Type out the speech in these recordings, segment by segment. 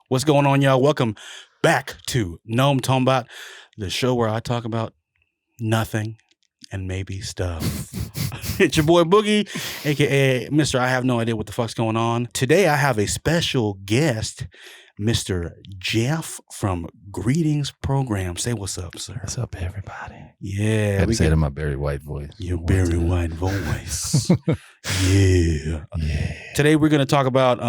What's going on, y'all? Welcome back to Gnome Tomebaht, the show where I talk about nothing and maybe stuff. It's your boy Boogie, aka Mr. I have no idea what the fuck's going on. Today I have a special guest, Mr. Jeff from Greetings Program. Say what's up, sir. What's up, everybody? Yeah. I had to say it in my Barry White voice. Your Barry White voice. Yeah. Today we're going to talk about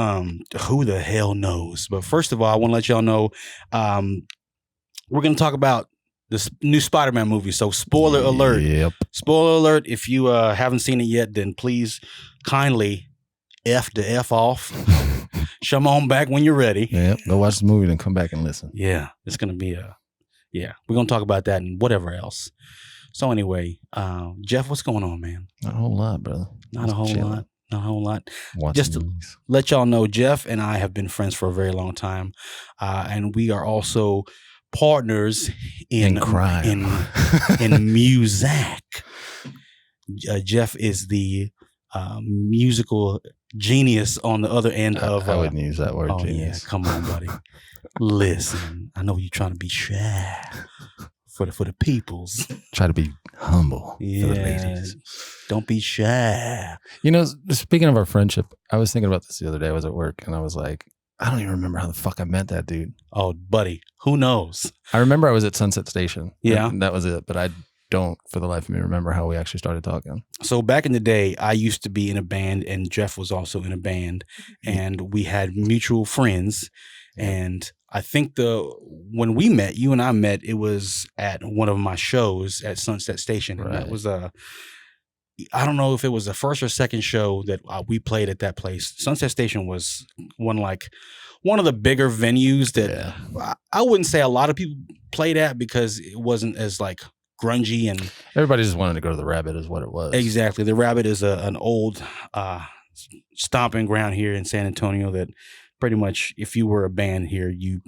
who the hell knows. But first of all, I want to let y'all know we're going to talk about this new Spider-Man movie. So spoiler alert. Yep. Spoiler alert. If you haven't seen it yet, then please kindly F the F off. Come on back when you're ready. Yep. Go watch the movie and come back and listen. Yeah. It's going to be we're going to talk about that and whatever else. So anyway, Jeff, what's going on, man? Not a whole lot, brother. Not a whole lot. Not a whole lot. Just to let y'all know, Jeff and I have been friends for a very long time. And we are also partners in crime. in music. Jeff is the musical genius on the other end of... I wouldn't use that word, genius. Yeah, come on, buddy. Listen, I know you're trying to be shy for the peoples. Try to be humble for the ladies. Don't be shy. You know, speaking of our friendship, I was thinking about this the other day. I was at work and I was like, I don't even remember how the fuck I met that dude. Oh, buddy, who knows? I remember I was at Sunset Station. Yeah. And that was it. But I don't, for the life of me, remember how we actually started talking. So back in the day, I used to be in a band and Jeff was also in a band and we had mutual friends. And I think when we met, you and I met, it was at one of my shows at Sunset Station. And that was I don't know if it was the first or second show that we played at that place. Sunset Station was one of the bigger venues that I wouldn't say a lot of people played at because it wasn't as like grungy and everybody just wanted to go to the Rabbit is what it was. Exactly. The Rabbit is an old stomping ground here in San Antonio that pretty much if you were a band here, you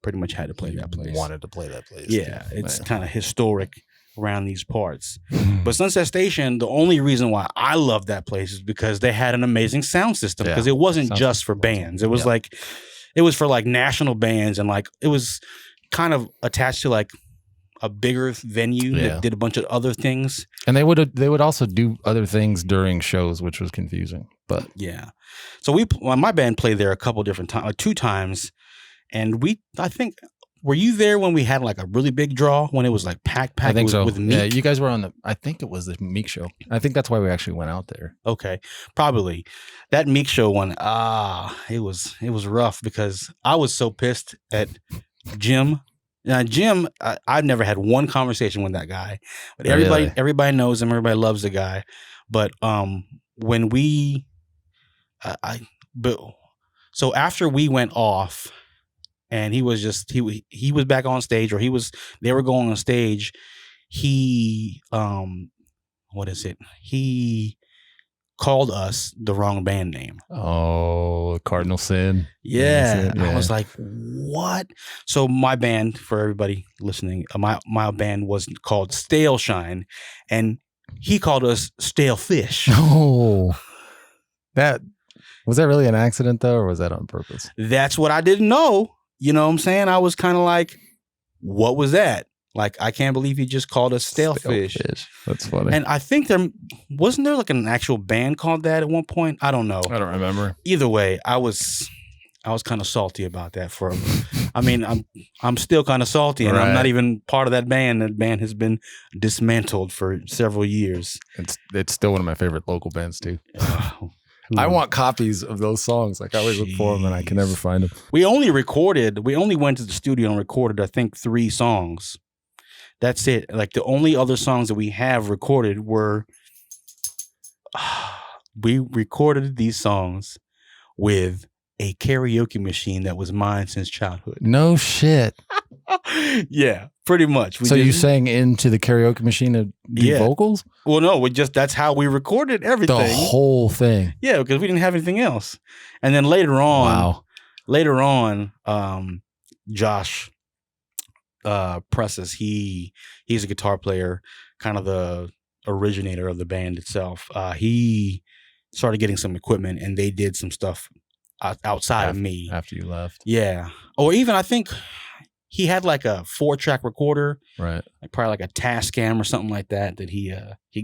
pretty much had to play that place. Wanted to play that place. Yeah, it's kind of historic around these parts. But Sunset Station, the only reason why I love that place is because they had an amazing sound system because it wasn't just for bands. It was it was for like national bands and like it was kind of attached to like a bigger venue that did a bunch of other things. And they would also do other things during shows, which was confusing. But yeah. So my band played there a couple different times, 2 times. And I think, were you there when we had like a really big draw when it was like packed I think with, so. with Meek? Yeah, you guys were I think it was the Meek show. I think that's why we actually went out there. Okay. Probably. That Meek show one, it was rough because I was so pissed at Jim. Now, Jim, I've never had one conversation with that guy, but everybody knows him. Everybody loves the guy. But when so after we went off, and he was just he was back on stage, or they were going on stage. He He called us the wrong band name. Oh, Cardinal Sin. Yeah. I was like, what? So my band, for everybody listening, my band was called Stale Shine, and he called us Stale Fish. Oh, was that really an accident though, or was that on purpose? That's what I didn't know. You know what I'm saying? I was kind of like, what was that? Like, I can't believe he just called us Stale Fish. That's funny. And I think wasn't there like an actual band called that at one point? I don't know. I don't remember. Either way, I was kind of salty about that I mean, I'm still kind of salty, and I'm not even part of that band. That band has been dismantled for several years. It's still one of my favorite local bands too. I want copies of those songs. Like I always look for them and I can never find them. We only went to the studio and recorded, I think, 3 songs. That's it. Like the only other songs that we have recorded were, we recorded these songs with a karaoke machine that was mine since childhood. No shit. Yeah, pretty much. So you sang into the karaoke machine to do vocals? Well, no, that's how we recorded everything. The whole thing. Yeah, because we didn't have anything else. And then later on, Josh Presses, he's a guitar player, kind of the originator of the band itself. He started getting some equipment and they did some stuff outside of me. After you left. Yeah. Or even I think he had like a 4-track recorder. Right. Like probably like a Tascam or something like that he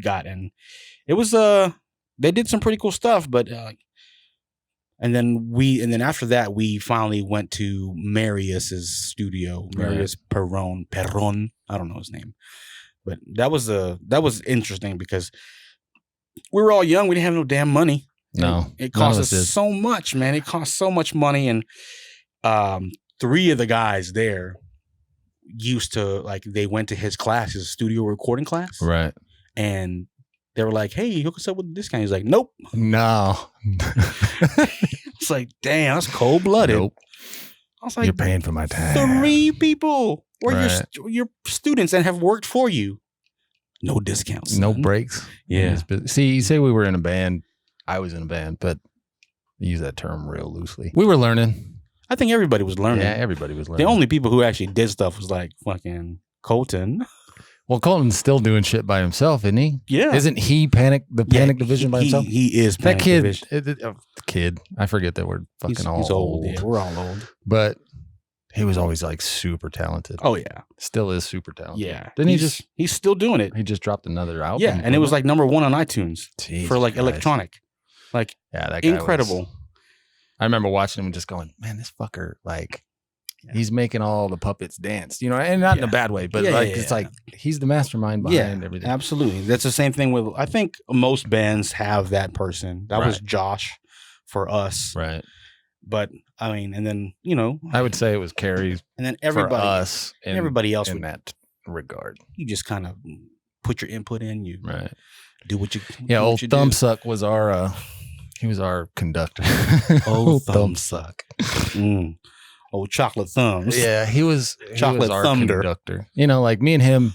got. And it was they did some pretty cool stuff, but and then after that we finally went to Marius's studio. Marius Perron. I don't know his name. But that was interesting because we were all young. We didn't have no damn money. No. It cost us so much, man. It cost so much money. And 3 of the guys there used to, like, they went to his class, his studio recording class. Right. And they were like, hey, hook us up with this guy. He's like, nope. No. It's like, damn, that's cold-blooded. Nope. I was like, you're paying for my time. 3 people were your students and have worked for you. No discounts. Son. No breaks. Yeah. See, you say we were in a band. I was in a band, but I use that term real loosely. We were learning. I think everybody was learning. Yeah, everybody was learning. The only people who actually did stuff was like fucking Colton. Well, Colton's still doing shit by himself, isn't he? Yeah. Isn't he Panic Division by himself? He is Panic Division. That kid. I forget that we're fucking he's old. Yeah, we're all old. But he was always like super talented. Oh yeah. Still is super talented. Yeah. Didn't he's still doing it. He just dropped another album. Yeah, and it was like #1 on iTunes for like Christ. electronic. Like, yeah, that guy incredible. I remember watching him and just going, man, this fucker, like, he's making all the puppets dance, you know, and not in a bad way, but it's like he's the mastermind behind everything. Absolutely. That's the same thing with, I think most bands have that person. That was Josh for us. Right. But I mean, and then, you know, I would say it was Carrie and then everybody for us and everybody else in that regard. You just kind of put your input in, you do what you old Thumbsuck was our he was our conductor. Old Thumbsuck. Old Chocolate Thumbs. Yeah, he was our Thunder conductor. You know, like me and him.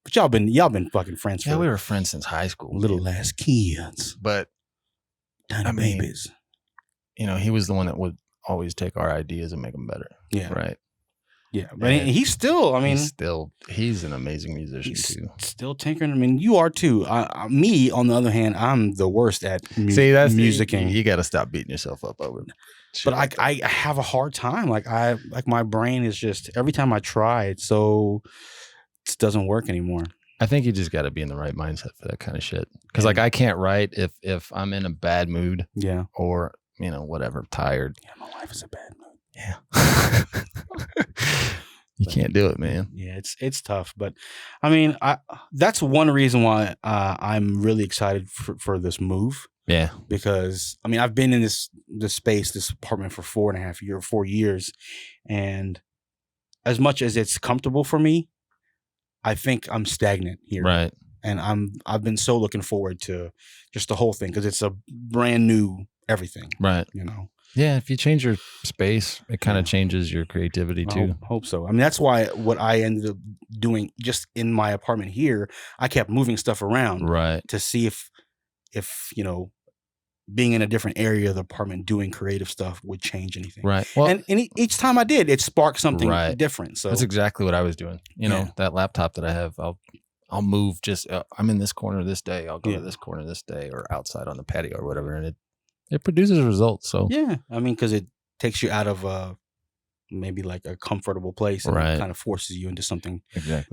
But y'all been fucking friends. Yeah, we were friends since high school. Little ass kids, but tiny babies. You know, he was the one that would always take our ideas and make them better. Yeah, right. Yeah, but he's still. I mean, he's an amazing musician too. Still tinkering. I mean, you are too. Me, on the other hand, I'm the worst at musicking. You got to stop beating yourself up over it. But I have a hard time. Like my brain is just, every time I try it, it doesn't work anymore. I think you just got to be in the right mindset for that kind of shit. Because like I can't write if I'm in a bad mood. Yeah. Or you know whatever, tired. Yeah, my life is a bad mood. Yeah. You can't do it, man. Yeah, it's tough. But I mean, that's one reason why I'm really excited for this move. Yeah. Because I mean, I've been in this apartment for 4 years, and as much as it's comfortable for me, I think I'm stagnant here. Right. And I've been so looking forward to just the whole thing because it's a brand new everything. Right. You know. Yeah, if you change your space, it kind of changes your creativity too. I hope so. I mean, that's why what I ended up doing just in my apartment here, I kept moving stuff around, to see if you know, being in a different area of the apartment doing creative stuff would change anything. Right. Well, and each time I did, it sparked something different. So that's exactly what I was doing. You know, that laptop that I have, I'll move just. I'm in this corner this day. I'll go to this corner this day, or outside on the patio or whatever, and it produces results. So yeah, I mean, because it takes you out of maybe like a comfortable place, and it kind of forces you into something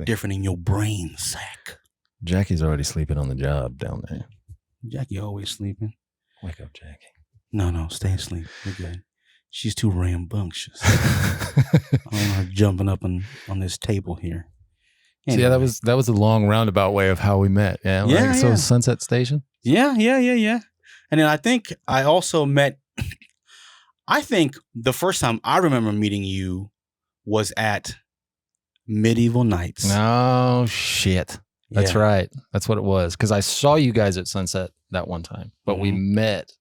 different in your brain sack. Jackie's already sleeping on the job down there. Jackie always sleeping. Wake up, Jackie. No, stay asleep. We're good. She's too rambunctious. I don't want her jumping up on this table here. Anyway. So yeah, that was a long roundabout way of how we met. Yeah. So Sunset Station. Yeah. And then I think I also met. I think the first time I remember meeting you was at Medieval Nights. Oh shit. That's right. That's what it was. Because I saw you guys at Sunset that one time, but we met.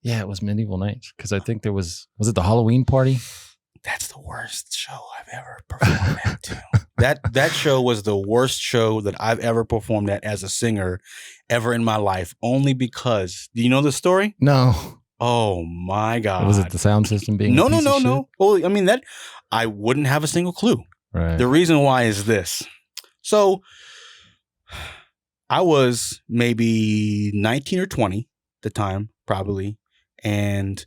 Yeah, it was Medieval Nights. Because I think was it the Halloween party? That's the worst show I've ever performed at too. That show was the worst show that I've ever performed at as a singer ever in my life. Only because, do you know the story? No. Oh my God. Was it the sound system being No. Well, I mean, I wouldn't have a single clue. Right. The reason why is this. So I was maybe 19 or 20 at the time, probably. and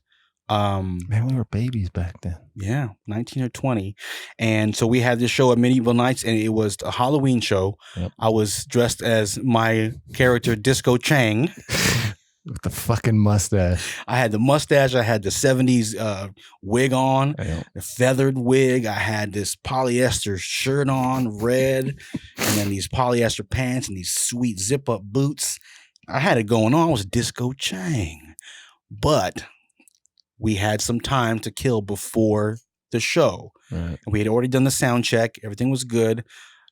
man, we were babies back then. Yeah, 19 or 20. And so we had this show at Medieval Nights, and it was a Halloween show. Yep. I was dressed as my character, Disco Chang. With the fucking mustache. I had the mustache. I had the 70s wig on, the feathered wig. I had this polyester shirt on, red, and then these polyester pants and these sweet zip-up boots. I had it going on. I was Disco Chang. But we had some time to kill before the show. Right. We had already done the sound check. Everything was good.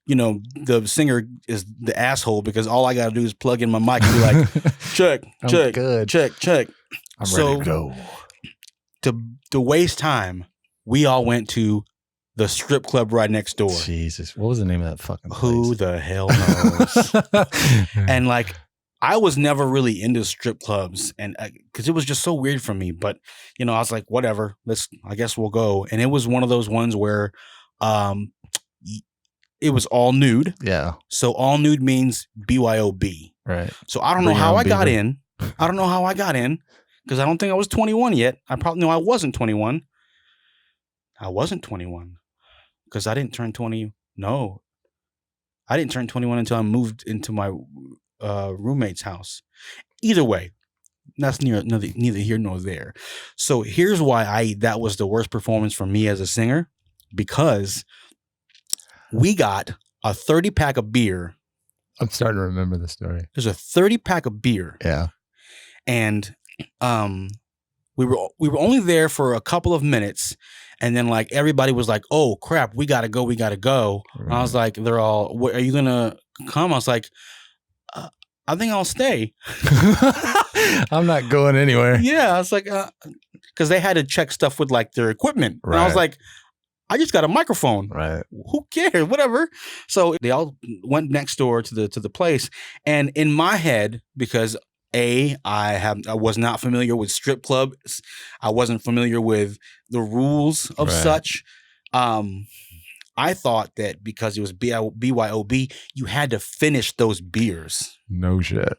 You know, the singer is the asshole because all I got to do is plug in my mic and be like, check, check, good. check. I'm ready to go. To waste time, we all went to the strip club right next door. Jesus. What was the name of that fucking place? Who the hell knows? And like, I was never really into strip clubs, and because it was just so weird for me. But you know, I was like, whatever. I guess we'll go. And it was one of those ones where, it was all nude. Yeah. So all nude means BYOB. Right. So I don't know how I got in. I don't know how I got in because I don't think I was 21 yet. I probably know I wasn't 21. I wasn't 21 because I didn't turn 20. No, I didn't turn 21 until I moved into my roommate's house. Either way, that's neither here nor there. So here's why that was the worst performance for me as a singer, because we got a 30-pack of beer. I'm starting to remember the story. There's a 30-pack of beer. Yeah. And we were only there for a couple of minutes, and then like everybody was like, "Oh crap, we gotta go." Right. And I was like, "They're all, are you gonna come?" I was like, "I think I'll stay." I'm not going anywhere. Yeah, I was like, because they had to check stuff with like their equipment, right. And I was like, I just got a microphone. Right. Who cares? Whatever. So they all went next door to the place, and in my head, because I was not familiar with strip clubs, I wasn't familiar with the rules of such. I thought that because it was BYOB, you had to finish those beers. No shit.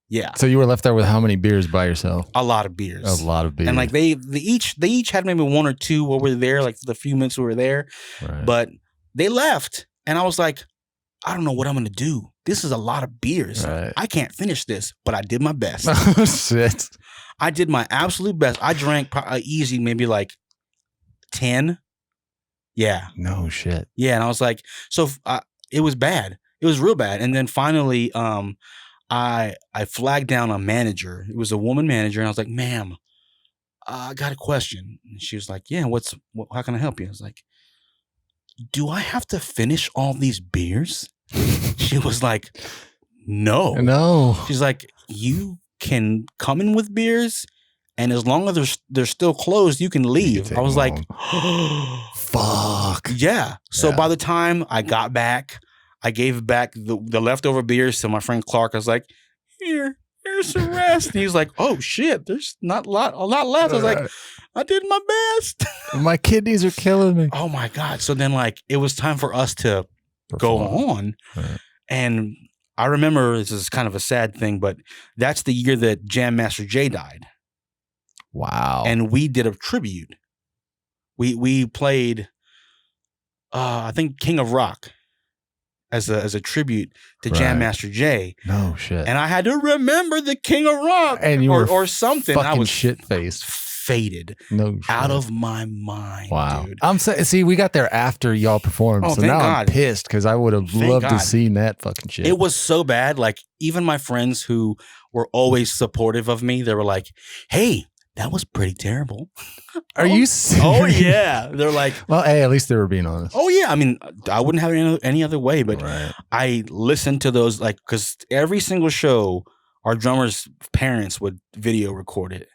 Yeah. So you were left there with how many beers by yourself? A lot of beers. A lot of beers. And like they each had maybe one or two over there, like the few minutes we were there. Right. But they left, and I was like, I don't know what I'm gonna do. This is a lot of beers. Right. I can't finish this, but I did my best. Oh shit! I did my absolute best. I drank easy, maybe like 10. Yeah. No shit. Yeah, and I was like, so it was bad. It was real bad. And then finally, I flagged down a manager. It was a woman manager, and I was like, "Ma'am, I got a question." And she was like, "Yeah, how can I help you?" I was like, "Do I have to finish all these beers?" She was like, "No." No. She's like, "You can come in with beers, and as long as they're still closed, you can leave." I was like, "Fuck." Yeah. So by the time I got back, I gave back the leftover beers to my friend Clark. I was like, here's the rest. And he was like, "Oh shit, there's not a lot left." I was like, I did my best. My kidneys are killing me. Oh my God. So then like it was time for us to go on. Right. And I remember, this is kind of a sad thing, but that's the year that Jam Master Jay died. Wow. And we did a tribute. We played I think King of Rock as a tribute to Jam Master Jay. No shit. And I had to remember the King of Rock, and you or something. I was shit faced, faded, no shit. out of my mind. Wow. Dude. I'm saying, see, we got there after y'all performed, so now I'm pissed because I would have loved to see that fucking shit. It was so bad. Like even my friends who were always supportive of me, they were like, "Hey, that was pretty terrible." Are you serious? Oh yeah. They're like, well, hey, at least they were being honest. Oh yeah. I mean, I wouldn't have it any other way, but I listened to those, like, because every single show, our drummer's parents would video record it.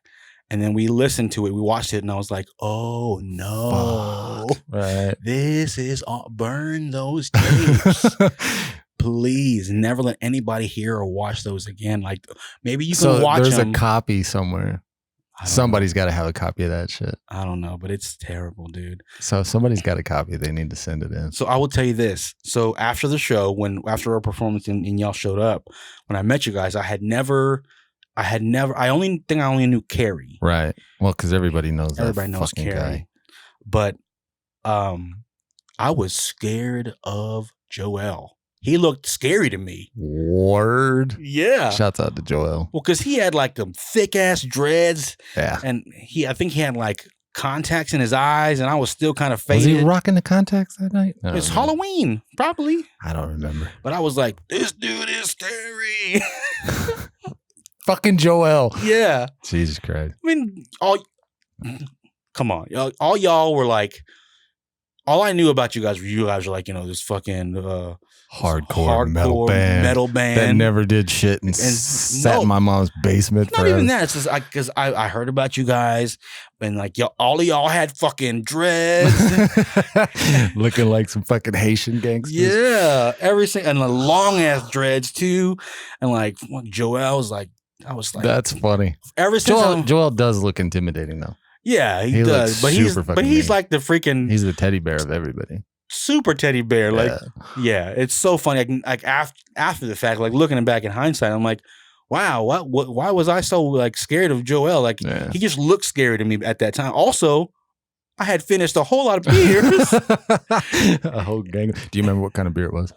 And then we listened to it, we watched it, and I was like, "Oh no. Fuck. Right. This is burn those tapes." Please never let anybody hear or watch those again. Like maybe you can watch there's them. A copy somewhere. Somebody's got to have a copy of that shit. I don't know, but it's terrible, dude. So if somebody's got a copy, they need to send it in. So I will tell you this. So after the show, after our performance and y'all showed up, when I met you guys, I had never I only knew Carrie. Right. Well, because everybody knows Carrie. Guy. But I was scared of Joel. He looked scary to me. Word. Yeah. Shouts out to Joel. Well, because he had like them thick ass dreads. Yeah. And I think he had like contacts in his eyes, and I was still kind of faded. Was he rocking the contacts that night? It's Halloween, probably. I don't remember. But I was like, this dude is scary. Fucking Joel. Yeah. Jesus Christ. I mean, come on. All y'all were like, all I knew about you guys were like, this fucking hardcore metal band that never did shit and sat in my mom's basement. Not even that. It's just because I heard about you guys, and like all of y'all had fucking dreads, looking like some fucking Haitian gangsters. Yeah, everything, and the long ass dreads too, and like Joel was like, I was like, that's funny. Ever since Joel does look intimidating though. Yeah, he does. But he's like the freaking. He's the teddy bear of everybody. Super teddy bear. Like, yeah, it's so funny. Like after the fact, like looking back in hindsight, I'm like, wow, why was I so like scared of Joel? Like he just looked scary to me at that time. Also, I had finished a whole lot of beers. A whole gang. Do you remember what kind of beer it was?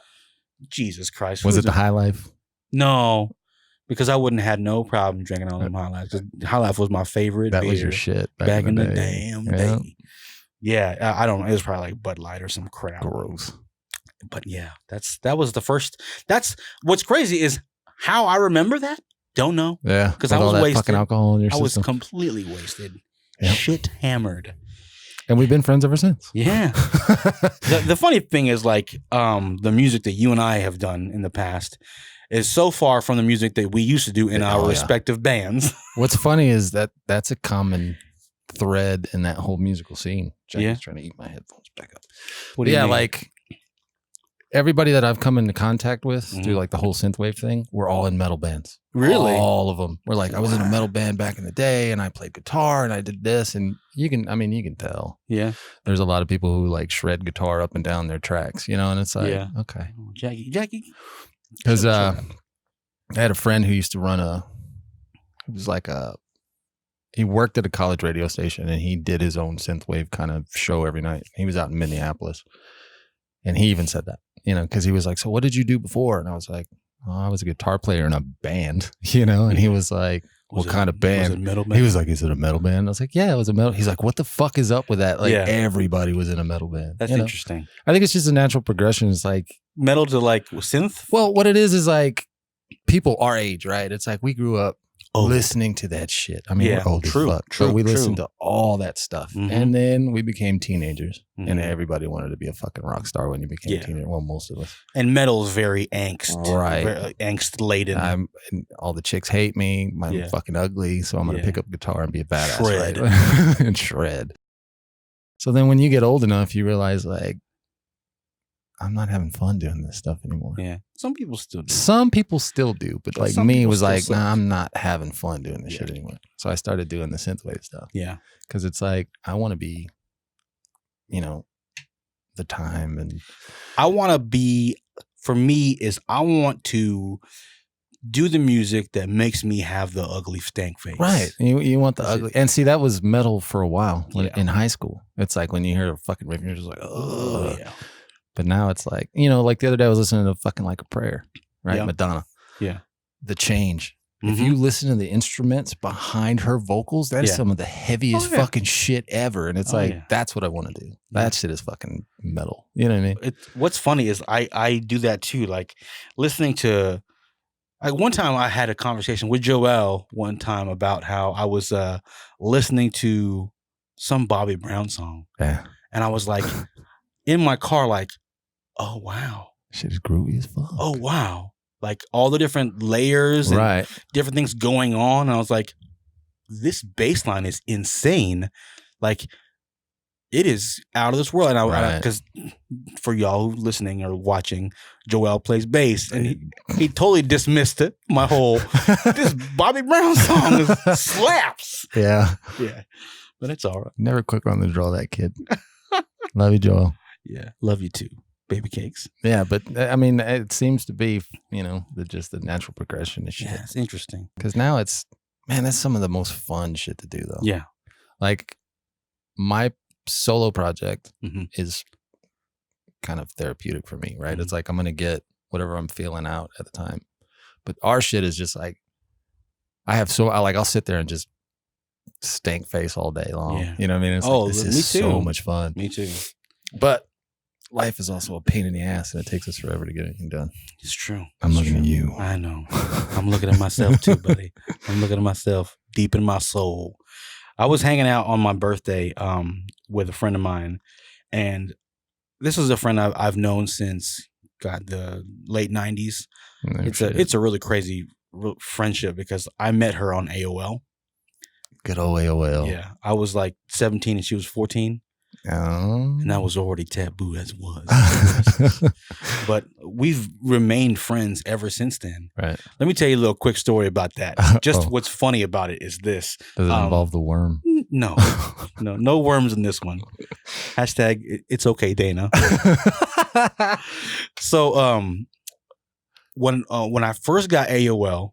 Jesus Christ. Was it the High Life? No. Because I wouldn't have had no problem drinking all them High Life. High Life was my favorite beer. That was your shit back in the damn day. Yeah, I don't know. It was probably like Bud Light or some crap. Gross. But yeah, that was the first. That's what's crazy is how I remember that. Don't know. Yeah, because I was wasted. Fucking alcohol in your system. I was completely wasted. Yep. Shit hammered. And we've been friends ever since. Yeah. The funny thing is like the music that you and I have done in the past is so far from the music that we used to do in our respective bands. What's funny is that's a common thread in that whole musical scene. Jackie's trying to eat my headphones back up. What do you mean? Like everybody that I've come into contact with through like the whole synthwave thing, we're all in metal bands. Really? All of them. We're like, I was in a metal band back in the day and I played guitar and I did this, and you can tell. Yeah. There's a lot of people who like shred guitar up and down their tracks, and it's like, okay. Jackie. Because I had a friend who used to run he worked at a college radio station and he did his own synthwave kind of show every night. He was out in Minneapolis. And he even said that, because he was like, so what did you do before? And I was like, oh, I was a guitar player in a band, and he was like, what kind of band? Was it metal band? He was like, is it a metal band? I was like, yeah, it was a metal. He's like, what the fuck is up with that? Like everybody was in a metal band. That's interesting. I think it's just a natural progression. It's like metal to like synth. Well, what it is like people our age, right? It's like we grew up listening to that shit. I mean, we're old as fuck. True. We listened to all that stuff. And then we became teenagers and everybody wanted to be a fucking rock star when you became a teenager. Well, most of us. And metal's very angst. Right. Very angst laden. And all the chicks hate me. I'm fucking ugly. So I'm going to pick up guitar and be a badass. Shred. Right? And shred. So then when you get old enough, you realize like, I'm not having fun doing this stuff anymore. Yeah. Some people still do. But like me was like, nah, I'm not having fun doing this shit anymore. So I started doing the synthwave stuff. Yeah. Because it's like, I want to be, the time. And I want to be, for me, I want to do the music that makes me have the ugly stank face. Right. You want the ugly. And see, that was metal for a while in high school. It's like when you hear a fucking riff, you're just like, oh, yeah. But now it's like, like the other day I was listening to fucking Like a Prayer, right? Yeah. Madonna. Yeah. The Change. If you listen to the instruments behind her vocals, that is some of the heaviest fucking shit ever. And it's that's what I want to do. That shit is fucking metal. You know what I mean? What's funny is I do that too. Like listening to, like one time I had a conversation with Joel one time about how I was listening to some Bobby Brown song. Yeah. And I was like in my car like, oh, wow. Shit is groovy as fuck. Oh, wow. Like all the different layers and different things going on. And I was like, this bass line is insane. Like it is out of this world. And because for y'all listening or watching, Joel plays bass and he totally dismissed it. My whole, this Bobby Brown song slaps. Yeah. Yeah. But it's all right. Never quick on the draw, that kid. Love you, Joel. Yeah. Love you too. Baby cakes. Yeah, but I mean, it seems to be, just the natural progression of shit. Yeah, it's interesting. Because now that's some of the most fun shit to do, though. Yeah. Like, my solo project is kind of therapeutic for me, right? Mm-hmm. It's like I'm going to get whatever I'm feeling out at the time. But our shit is just like, I'll sit there and just stank face all day long. Yeah. You know what I mean? It's like, this is so much fun. Me too. But life is also a pain in the ass, and it takes us forever to get anything done. It's true. I'm looking at you. I know. I'm looking at myself too, buddy. I'm looking at myself deep in my soul. I was hanging out on my birthday with a friend of mine, and this is a friend I've known since the late 90s. It's a really crazy friendship because I met her on AOL. Good old AOL. Yeah. I was like 17 and she was 14. And that was already taboo as was. But we've remained friends ever since then. Right. Let me tell you a little quick story about that. Just what's funny about it is this. Does it involve the worm? No. No worms in this one. Hashtag it's okay, Dana. So when I first got AOL,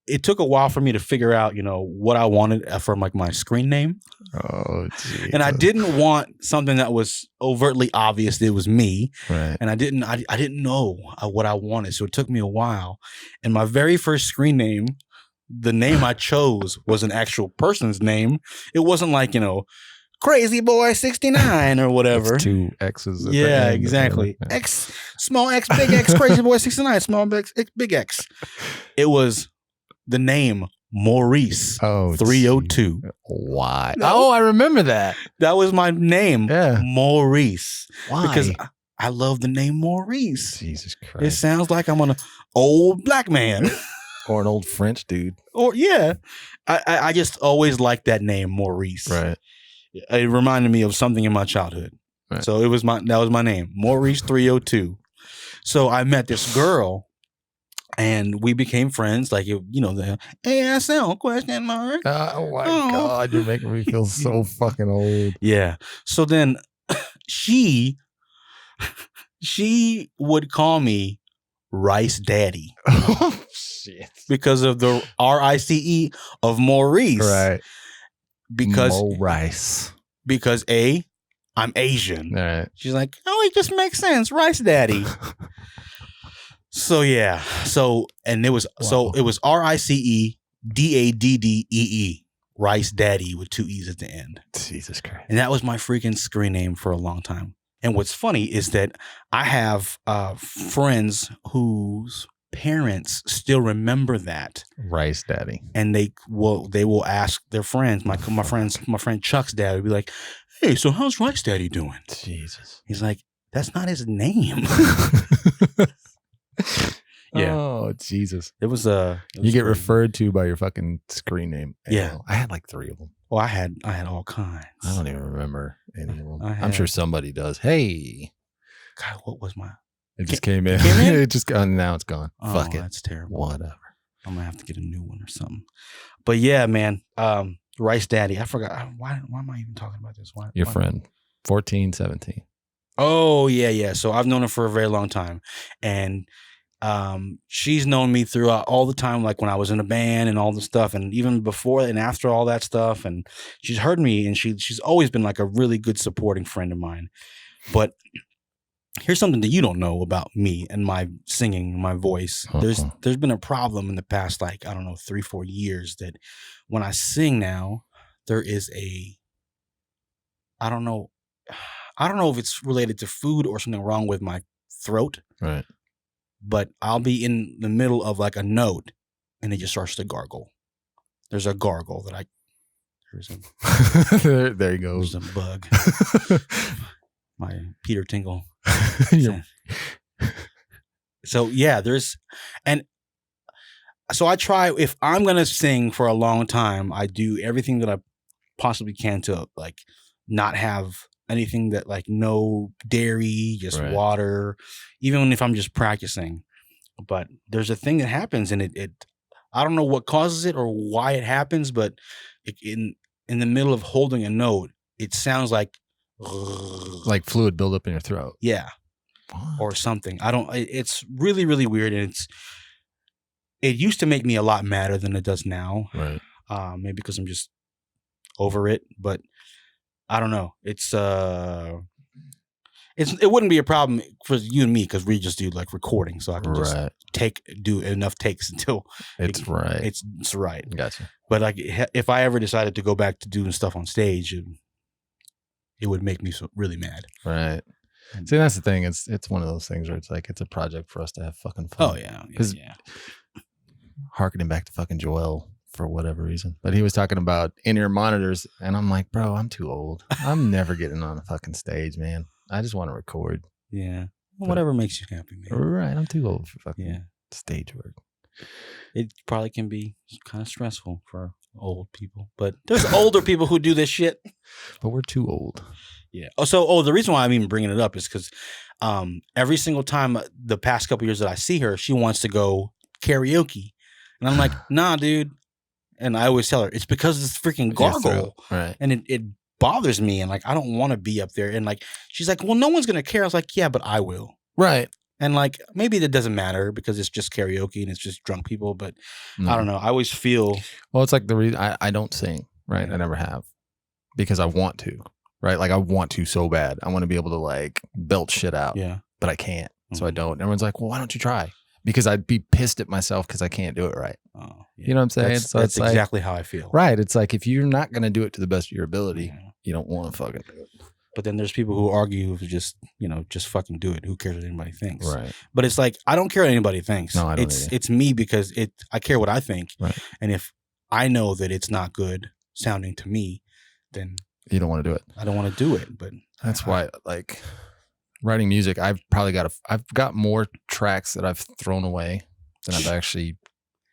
it took a while for me to figure out, what I wanted from like my screen name. Oh, geez. And I didn't want something that was overtly obvious that it was me. Right. And I didn't know what I wanted. So it took me a while. And my very first screen name, the name I chose was an actual person's name. It wasn't like, Crazy Boy 69 or whatever. That's 2 X's. Yeah, exactly. Yeah. X, small X, big X, Crazy Boy 69, small X, big X. It was the name Maurice 302. Why? Oh, I remember that. That was my name. Yeah. Maurice. Why? Because I love the name Maurice. Jesus Christ. It sounds like I'm an old black man. Or an old French dude. Or yeah. I just always liked that name, Maurice. Right. It reminded me of something in my childhood. Right. So that was my name, Maurice 302. So I met this girl and we became friends. Like, the ASL question mark. Oh my God. You're making me feel so fucking old. Yeah. So then she would call me Rice Daddy. Oh, shit. Because of the RICE of Maurice. Right. Because Rice. Because I'm Asian. All right. She's like, it just makes sense, Rice Daddy. So yeah. It was RICE DADDEE, Rice Daddy with 2 E's at the end. Jesus Christ. And that was my freaking screen name for a long time. And what's funny is that I have friends whose parents still remember that Rice Daddy, and they will ask their friends. My friend Chuck's dad would be like, "Hey, so how's Rice Daddy doing?" Jesus, he's like, "That's not his name." Yeah. Oh Jesus, it was you get referred to by your fucking screen name. Yeah, I had like 3 of them. Well, I had all kinds. I don't even remember any of them. I'm sure somebody does. Hey, God, what was my? It just came in. It just now it's gone. Oh, fuck it. That's terrible. Whatever. I'm gonna have to get a new one or something. But yeah, man, Rice Daddy. I forgot. Why am I even talking about this? Your friend, 14, 17. Oh yeah. So I've known her for a very long time, and she's known me throughout all the time, like when I was in a band and all the stuff, and even before and after all that stuff. And she's heard me, and she's always been like a really good supporting friend of mine. But here's something that you don't know about me and my singing, my voice. There's been a problem in the past, 3-4 years, that when I sing now, there is I don't know if it's related to food or something wrong with my throat. Right. But I'll be in the middle of like a note and it just starts to gargle. There's a gargle that there he goes. There's a bug. My Peter Tingle. So yeah, so I try, if I'm going to sing for a long time, I do everything that I possibly can to like not have anything that like no dairy, just right. water, even if I'm just practicing. But there's a thing that happens and it I don't know what causes it or why it happens, but in the middle of holding a note, it sounds like like fluid buildup in your throat. Yeah. What? Or something. It's really, really weird. And it used to make me a lot madder than it does now. Right. Maybe because I'm just over it, but I don't know. It wouldn't be a problem for you and me because we just do like recording, so I can just do enough takes until it's right. It's right. Gotcha. But like, if I ever decided to go back to doing stuff on stage, it would make me really mad. Right. See, that's the thing. It's one of those things where it's like it's a project for us to have fucking fun. Oh yeah. Because harkening back to fucking Joel for whatever reason, but he was talking about in-ear monitors, and I'm like, bro, I'm too old. I'm never getting on a fucking stage, man. I just want to record. Yeah. Well, whatever makes you happy, man. Right. I'm too old for fucking stage work. It probably can be kind of stressful for old people, but there's older people who do this shit. But we're too old. Yeah. The reason why I'm even bringing it up is because every single time the past couple years that I see her, she wants to go karaoke. And I'm like, nah, dude. And I always tell her, it's because it's freaking gargle. Right. And it bothers me. And like, I don't want to be up there. And like, she's like, well, no one's going to care. I was like, yeah, but I will. Right. And like, maybe that doesn't matter because it's just karaoke and it's just drunk people. But I don't know. I always feel. Well, it's like the reason I don't sing, right? Yeah. I never have because I want to, right? Like I want to so bad. I want to be able to like belt shit out. Yeah. But I can't. So I don't. Everyone's like, well, why don't you try? Because I'd be pissed at myself because I can't do it right. Oh, yeah. You know what I'm saying? That's exactly how I feel. Right. It's like if you're not going to do it to the best of your ability, you don't want to fucking do it. But then there's people who argue just fucking do it. Who cares what anybody thinks? Right. But it's like, I don't care what anybody thinks. No, I don't It's me because I care what I think. Right. And if I know that it's not good sounding to me, then you don't want to do it. I don't want to do it. But that's why, like, writing music, I've got more tracks that I've thrown away than I've actually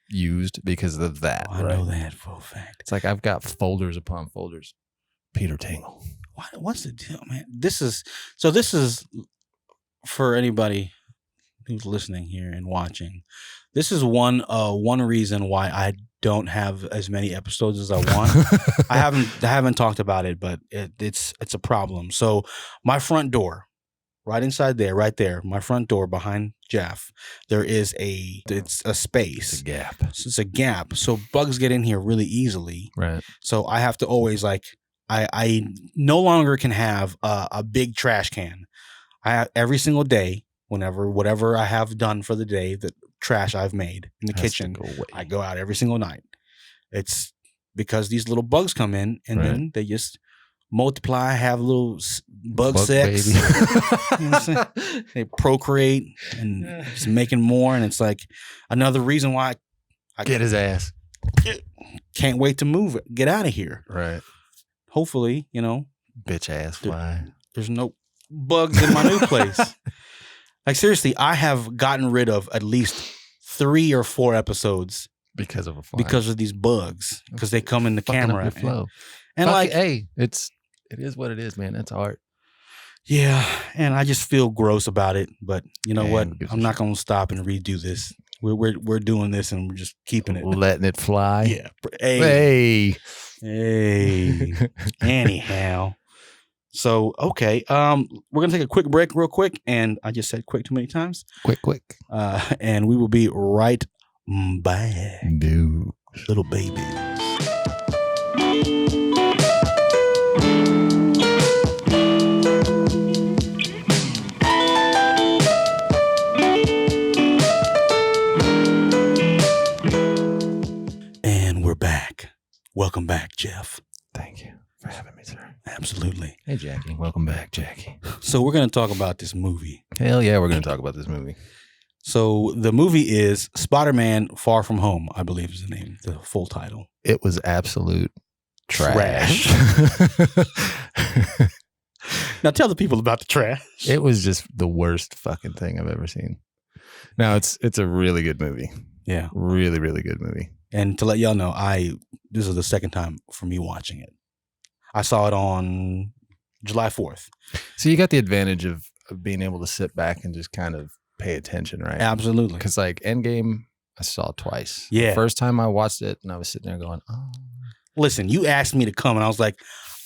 used because of that. I know that for a fact. It's like I've got folders upon folders. Peter Tingle. What's the deal, man? This is for anybody who's listening here and watching. This is one reason why I don't have as many episodes as I want. I haven't talked about it, but it's a problem. So my front door, right inside there, right there, my front door behind Jeff, there is it's a space. It's a gap. It's a gap. So bugs get in here really easily. Right. So I have to always like, I no longer can have a big trash can. Every single day, whatever I have done for the day, the trash I've made in the kitchen, I go out every single night. It's because these little bugs come in and then they just multiply, have little bug sex. You know what I'm saying? They procreate and just making more. And it's like another reason why I get his ass. Can't wait to move it. Get out of here. Right. Hopefully, bitch ass fly. There's no bugs in my new place. Like seriously, I have gotten rid of at least 3 or 4 episodes because of a fly. Because of these bugs, because they come in the camera. And like, hey, it is what it is, man. That's art. Yeah, and I just feel gross about it. But you know what? I'm not gonna stop and redo this. We're doing this, and we're just keeping it, letting it fly. Yeah. Hey. Anyhow, so okay, we're gonna take a quick break, real quick, and I just said quick too many times. Quick. And we will be right back, dude. Little baby. And we're back. Welcome back, Jeff. Thank you for having me, sir. Absolutely. Hey, Jackie. Welcome back, Jackie. So we're going to talk about this movie. Hell yeah, we're going to talk about this movie. So the movie is Spider-Man Far From Home, I believe is the name, the full title. It was absolute trash. Now tell the people about the trash. It was just the worst fucking thing I've ever seen. Now, it's a really good movie. Yeah. Really, really good movie. And to let y'all know, this is the second time for me watching it. I saw it on July 4th. So you got the advantage of being able to sit back and just kind of pay attention, right? Absolutely. Because like Endgame, I saw twice. Yeah. The first time I watched it, and I was sitting there going, oh. Listen, you asked me to come, and I was like,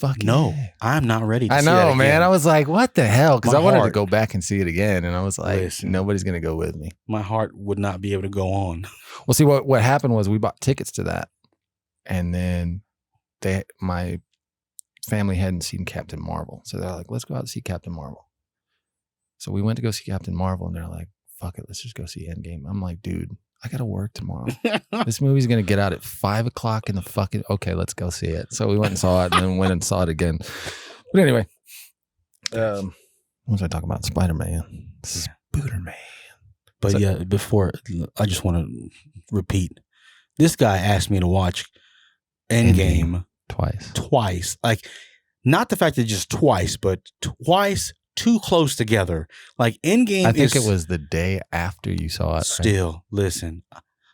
fuck No, yeah. I'm not ready to I see that know, again. man. I was like, what the hell? Because My I wanted to heart- go back and see it again. And I was like, Listen. nobody's going to go with me. My heart would not be able to go on. Well, see, what happened was we bought tickets to that. And then my family hadn't seen Captain Marvel. So they're like, let's go out and see Captain Marvel. So we went to go see Captain Marvel. And they're like, fuck it, let's just go see Endgame. I'm like, dude, I got to work tomorrow. This movie's going to get out at 5 o'clock in the fucking, okay, let's go see it. So we went and saw it and then went and saw it again. But anyway, what was I talking about? Spider-Man. Spider-Man. But yeah, before, I just want to repeat. This guy asked me to watch Endgame twice. Like, not the fact that just twice, but twice too close together. Like, Endgame I think it was the day after you saw it. Still, right? Listen.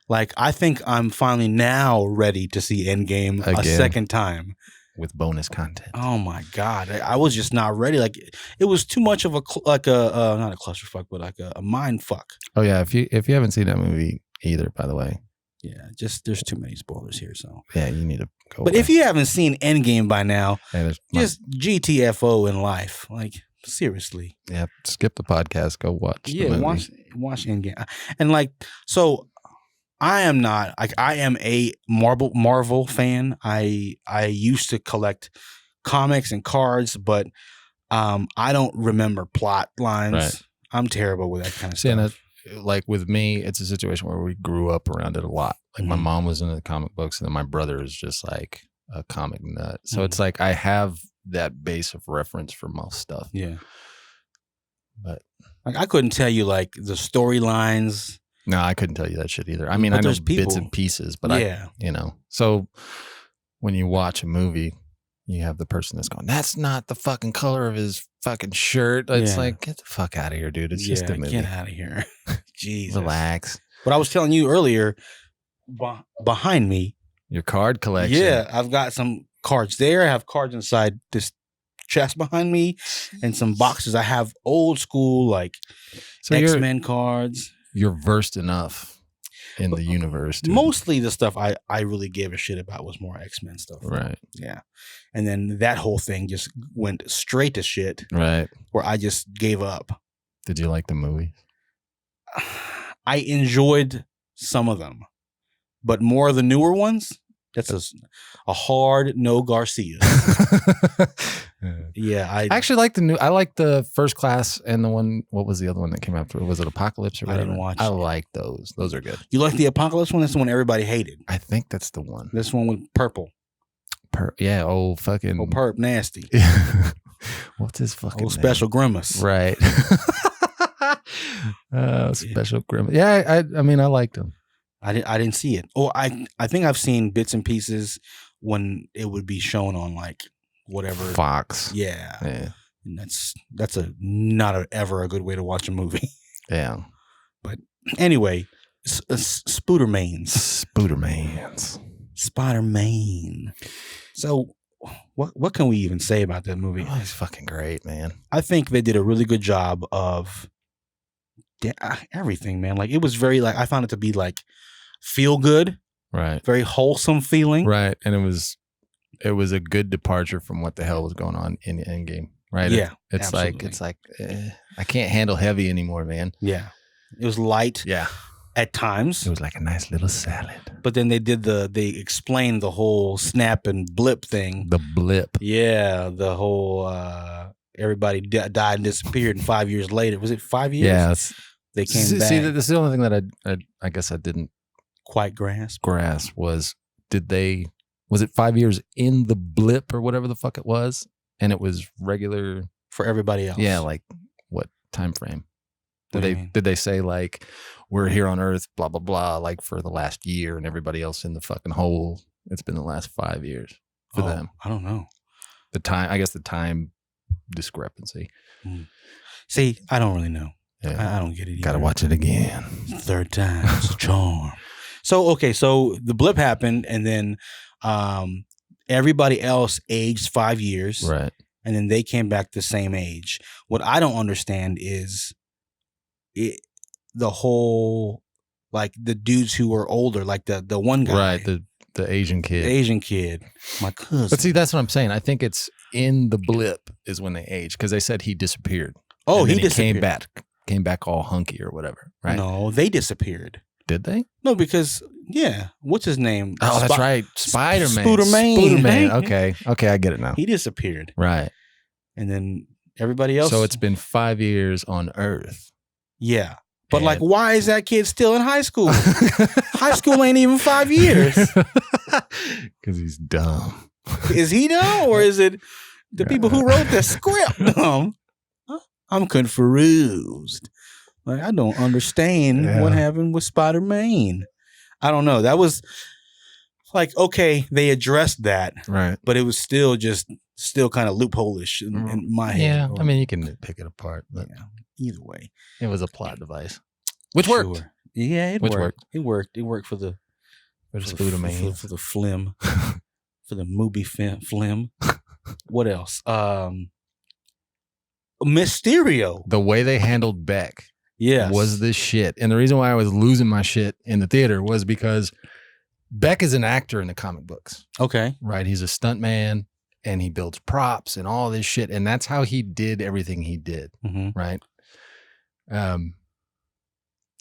Like, I think I'm finally now ready to see Endgame again, a second time. With bonus content. Oh my God. I was just not ready. Like, it was too much of not a clusterfuck, but like a mind fuck. Oh yeah. If you haven't seen that movie either, by the way. Yeah, just there's too many spoilers here. So yeah, you need to go. But if you haven't seen Endgame by now, just GTFO in life. Like, seriously. Yeah, skip the podcast. Go watch. Yeah, the movie. watch Endgame. And like, so I am not like, I am a Marvel fan. I used to collect comics and cards, but I don't remember plot lines. Right. I'm terrible with that kind of stuff. Like with me, it's a situation where we grew up around it a lot. Like my mom was into the comic books, and then my brother is just like a comic nut. So it's like I have that base of reference for most stuff. Yeah. But like, I couldn't tell you like the storylines. No, I couldn't tell you that shit either. I mean, I know bits and pieces, but so when you watch a movie, you have the person that's going, that's not the fucking color of his fucking shirt. It's like, get the fuck out of here, dude. It's just a movie. Get out of here. Jesus. Relax. But I was telling you earlier, behind me. Your card collection. Yeah, I've got some cards there. I have cards inside this chest behind me and some boxes. I have old school, like, X-Men cards. You're versed enough in the universe. Mostly the stuff I really gave a shit about was more X-Men stuff. Right. Yeah. And then that whole thing just went straight to shit. Right. Where I just gave up. Did you like the movie? I enjoyed some of them, but more of the newer ones, that's a hard no Garcia. Yeah, I actually like I like the First Class and the one. What was the other one that came after? Was it Apocalypse or whatever? I didn't watch. I like those. Those are good. You like the Apocalypse one? That's the one everybody hated. I think that's the one. This one with purple. Yeah. Oh fucking. Oh, perp nasty. What's his fucking name? Special Grimace. Right. Special Grimace. Yeah. I mean, I liked him. I didn't see it. Oh, I think I've seen bits and pieces when it would be shown on like whatever Fox. Yeah. And that's not ever a good way to watch a movie. Yeah. But anyway, Spoodermans. Spider-Man. So what can we even say about that movie? Oh, it's fucking great, man. I think they did a really good job of everything, man. Like, it was very, like, I found it to be like feel good, right? Very wholesome feeling, right? And it was a good departure from what the hell was going on in the Endgame, right? Yeah, it's like I can't handle heavy anymore, man. Yeah, it was light. Yeah, at times it was like a nice little salad. But then they explained the whole snap and blip thing. The blip, yeah, the whole everybody died and disappeared, and 5 years later, was it 5 years? Yeah, they came back. See, that's the only thing that I guess I didn't quite grasp was was it 5 years in the blip or whatever the fuck it was, and it was regular for everybody else? Yeah, like what time frame? Did they say like we're here on Earth, blah blah blah, like for the last year, and everybody else in the fucking hole? It's been the last 5 years for them. I don't know. The time discrepancy. See, I don't really know. Yeah. I don't get it either. Gotta watch it again. Third time's a charm. So the blip happened, and then everybody else aged 5 years, right? And then they came back the same age. What I don't understand is the whole, like, the dudes who were older, like the one guy, right? The The Asian kid. The Asian kid. My cousin. But see, that's what I'm saying. I think it's in the blip is when they age because they said he disappeared. Oh, and he then disappeared. Came back all hunky or whatever, right? No, they disappeared. Did they? No, because what's his name? Oh, that's right. Spider-Man. Spooderman. Okay, I get it now. He disappeared. Right. And then everybody else. So it's been 5 years on Earth. Yeah. But like, why is that kid still in high school? High school ain't even 5 years. Because he's dumb. Is he dumb, or is it the people who wrote the script dumb? I'm confused. Like, I don't understand what happened with Spider-Man. I don't know. That was like, okay, they addressed that, right? But it was still kind of loophole-ish in my head. Yeah, I mean, you can pick it apart, but either way, it was a plot device, which worked. Yeah, it worked. It worked for the Spooderman, for the phlegm, for the movie phlegm. What else? Mysterio. The way they handled Beck. Yes. Was this shit. And the reason why I was losing my shit in the theater was because Beck is an actor in the comic books. Okay. Right. He's a stuntman and he builds props and all this shit. And that's how he did everything he did. Mm-hmm. Right.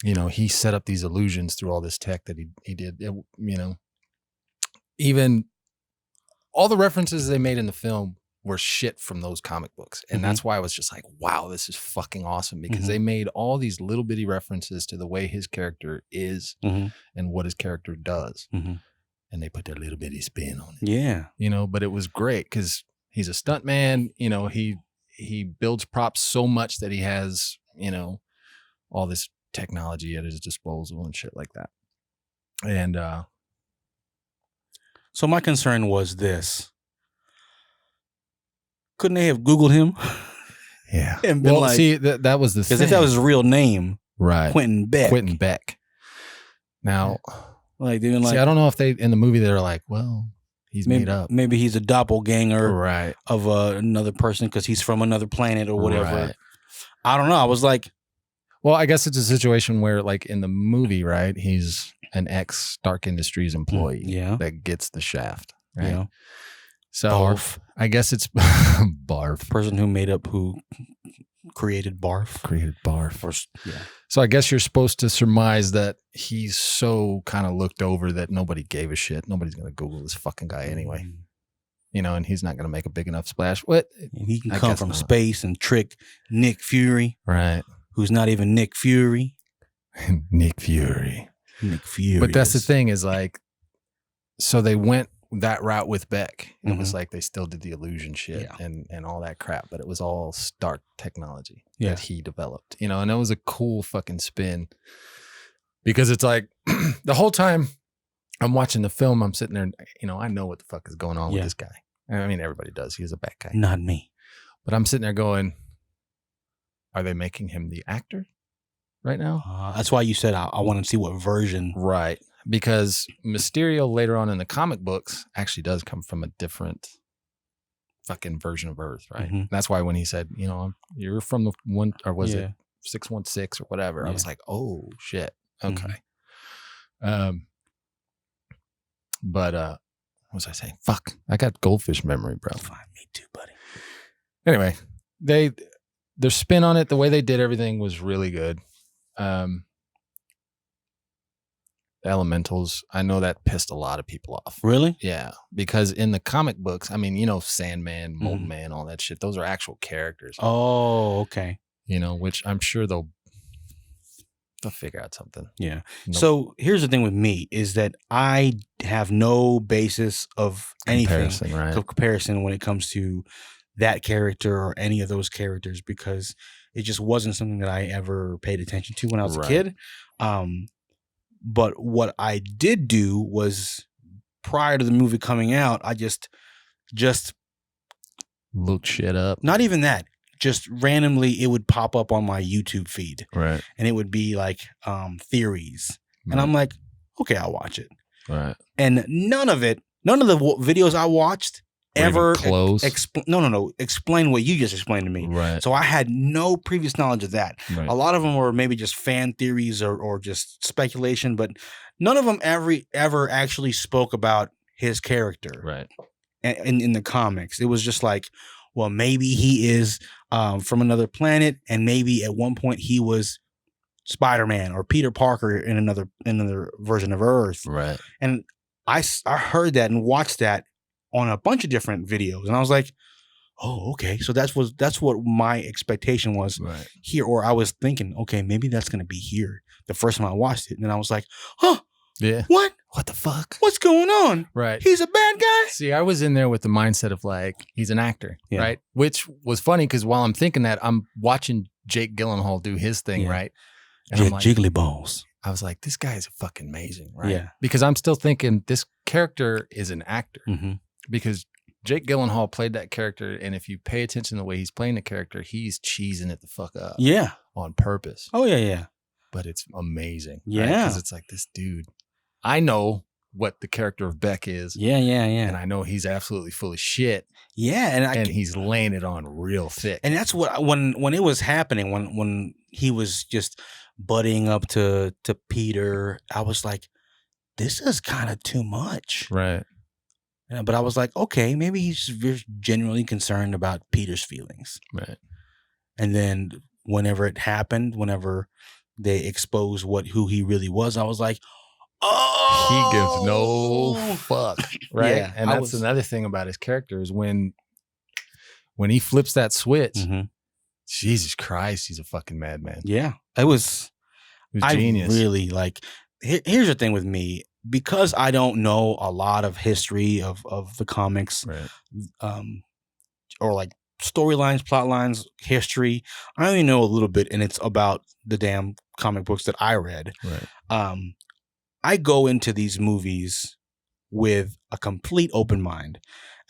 You know, he set up these illusions through all this tech that he did. You know, even all the references they made in the film were shit from those comic books. And that's why I was just like, wow, this is fucking awesome, because they made all these little bitty references to the way his character is and what his character does. And they put their little bitty spin on it. Yeah. You know, but it was great because he's a stuntman. You know, he builds props so much that he has, you know, all this technology at his disposal and shit like that. And so my concern was this. Couldn't they have Googled him? Yeah. And been like, see, that was the thing. Because if that was his real name, right? Quentin Beck. Now, like, they like, see, I don't know if they in the movie they're like, well, he's made up. Maybe he's a doppelganger, right, of another person because he's from another planet or whatever. Right. I don't know. I was like, well, I guess it's a situation where, like in the movie, right, he's an ex-Stark Industries employee, that gets the shaft, right? Yeah. So Barf. I guess it's Barf. Person who created Barf. So I guess you're supposed to surmise that he's so kind of looked over that nobody gave a shit. Nobody's going to Google this fucking guy anyway. You know, and he's not going to make a big enough splash. What? And he can come from space and trick Nick Fury. Right. Who's not even Nick Fury. Nick Fury. But that's the thing is like, so they went that route with Beck. It was like they still did the illusion shit and all that crap, but it was all Stark technology that he developed, you know, and that was a cool fucking spin because it's like the whole time I'm watching the film, I'm sitting there, you know, I know what the fuck is going on with this guy. I mean, everybody does. He's a Beck guy. Not me. But I'm sitting there going, are they making him the actor right now? That's why you said I want to see what version. Right. Because Mysterio later on in the comic books actually does come from a different fucking version of Earth, right? That's why when he said, you know, you're from the one, or was it 616 or whatever? I was like, oh shit, okay. But what was I saying? Fuck, I got goldfish memory, bro. Fine, me too, buddy. Anyway, their spin on it, the way they did everything was really good. Elementals, I know that pissed a lot of people off. Really? Yeah, because in the comic books, I mean, you know, Sandman, Mold Man, all that shit, those are actual characters. Oh, okay. You know, which I'm sure they'll figure out something. Yeah. Nope. So here's the thing with me is that I have no basis of anything comparison when it comes to that character or any of those characters, because it just wasn't something that I ever paid attention to when I was a kid. But what I did do was, prior to the movie coming out, I just looked shit up. Not even that. Just randomly, it would pop up on my YouTube feed. Right. And it would be like theories. Right. And I'm like, okay, I'll watch it. Right. And none of the videos I watched ever explain what you just explained to me. Right. So I had no previous knowledge of that. Right. A lot of them were maybe just fan theories or just speculation, but none of them ever actually spoke about his character. Right. In the comics. It was just like, well, maybe he is from another planet, and maybe at one point he was Spider-Man or Peter Parker in another version of Earth. Right. And I heard that and watched that on a bunch of different videos, and I was like, oh, okay. So that's what my expectation was here, or I was thinking, okay, maybe that's gonna be here the first time I watched it, and then I was like, huh. Yeah. What? What the fuck? What's going on? Right. He's a bad guy? See, I was in there with the mindset of like, he's an actor, right? Which was funny because while I'm thinking that, I'm watching Jake Gyllenhaal do his thing, right? And I'm like, jiggly balls. I was like, this guy is fucking amazing, right? Yeah. Because I'm still thinking this character is an actor. Mm-hmm. Because Jake Gyllenhaal played that character, and if you pay attention to the way he's playing the character, he's cheesing it the fuck up. Yeah. On purpose. Oh, yeah. But it's amazing. Yeah. Because it's like, this dude, I know what the character of Beck is. Yeah. And I know he's absolutely full of shit. Yeah. And he's laying it on real thick. And that's what, when it was happening, when he was just buddying up to Peter, I was like, this is kind of too much. Right. Yeah, but I was like, okay, maybe he's genuinely concerned about Peter's feelings. Right. And then whenever it happened, whenever they exposed who he really was, I was like, oh, he gives no fuck, right? Yeah, and that's another thing about his character is when he flips that switch, Jesus Christ, he's a fucking madman. Yeah, it was genius. Really like. Here's the thing with me, because I don't know a lot of history of the comics, or like storylines, plot lines, history. I only know a little bit, and it's about the damn comic books that I read. Right. I go into these movies with a complete open mind,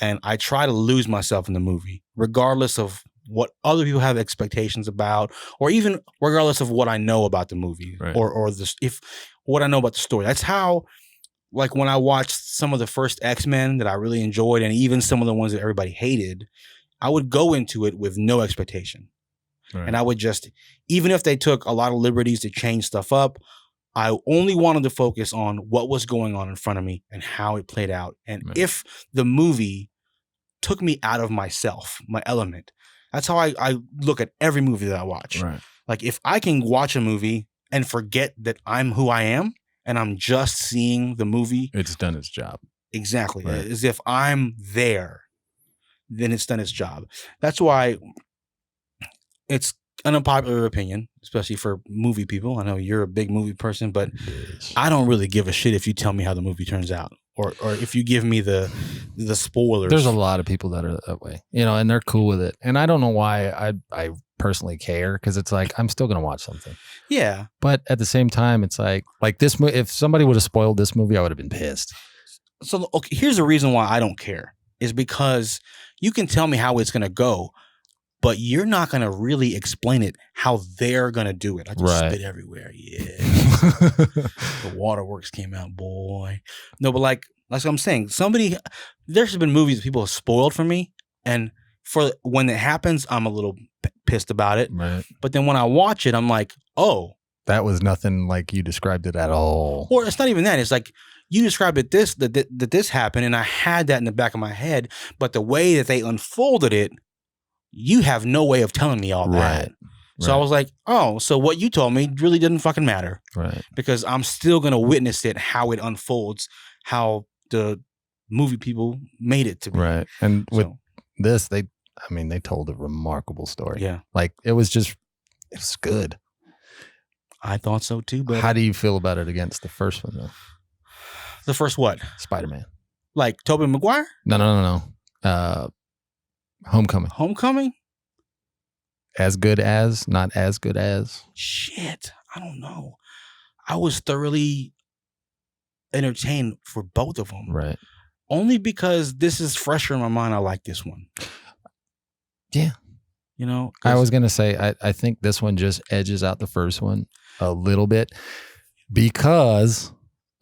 and I try to lose myself in the movie, regardless of what other people have expectations about, or even regardless of what I know about the movie, or what I know about the story. That's how, like, when I watched some of the first X-Men that I really enjoyed, and even some of the ones that everybody hated, I would go into it with no expectation. Right. And I would just, even if they took a lot of liberties to change stuff up, I only wanted to focus on what was going on in front of me and how it played out. And if the movie took me out of myself, my element, that's how I look at every movie that I watch. Right. Like, if I can watch a movie and forget that I'm who I am and I'm just seeing the movie, it's done its job. Exactly. Right. As if I'm there, then it's done its job. That's why it's an unpopular opinion, especially for movie people. I know you're a big movie person, but I don't really give a shit if you tell me how the movie turns out, or if you give me the spoilers. There's a lot of people that are that way, and they're cool with it. And I don't know why I personally care, because it's like, I'm still going to watch something. Yeah. But at the same time, it's like this, if somebody would have spoiled this movie, I would have been pissed. So, okay, here's the reason why I don't care, is because you can tell me how it's going to go, but you're not going to really explain it how they're going to do it. I just spit everywhere. Yeah. The waterworks came out, boy. No, but like what I'm saying, there's been movies that people have spoiled for me, and for when it happens, I'm a little pissed about it. Right. But then when I watch it, I'm like, oh, that was nothing like you described it at all. Or it's not even that. It's like, you described it that this happened, and I had that in the back of my head, but the way that they unfolded it, you have no way of telling me all that. Right. So I was like, oh, so what you told me really didn't fucking matter. Right. Because I'm still going to witness it, how it unfolds, how the movie people made it to be. Right. And with this, they told a remarkable story. Yeah. Like, it was good. I thought so too, but how do you feel about it against the first one, though? The first what? Spider-Man. Like Tobey Maguire? No. Homecoming. Homecoming? As good as, not as good as? Shit. I don't know. I was thoroughly entertained for both of them. Right. Only because this is fresher in my mind. I like this one. Yeah. I was going to say, I think this one just edges out the first one a little bit because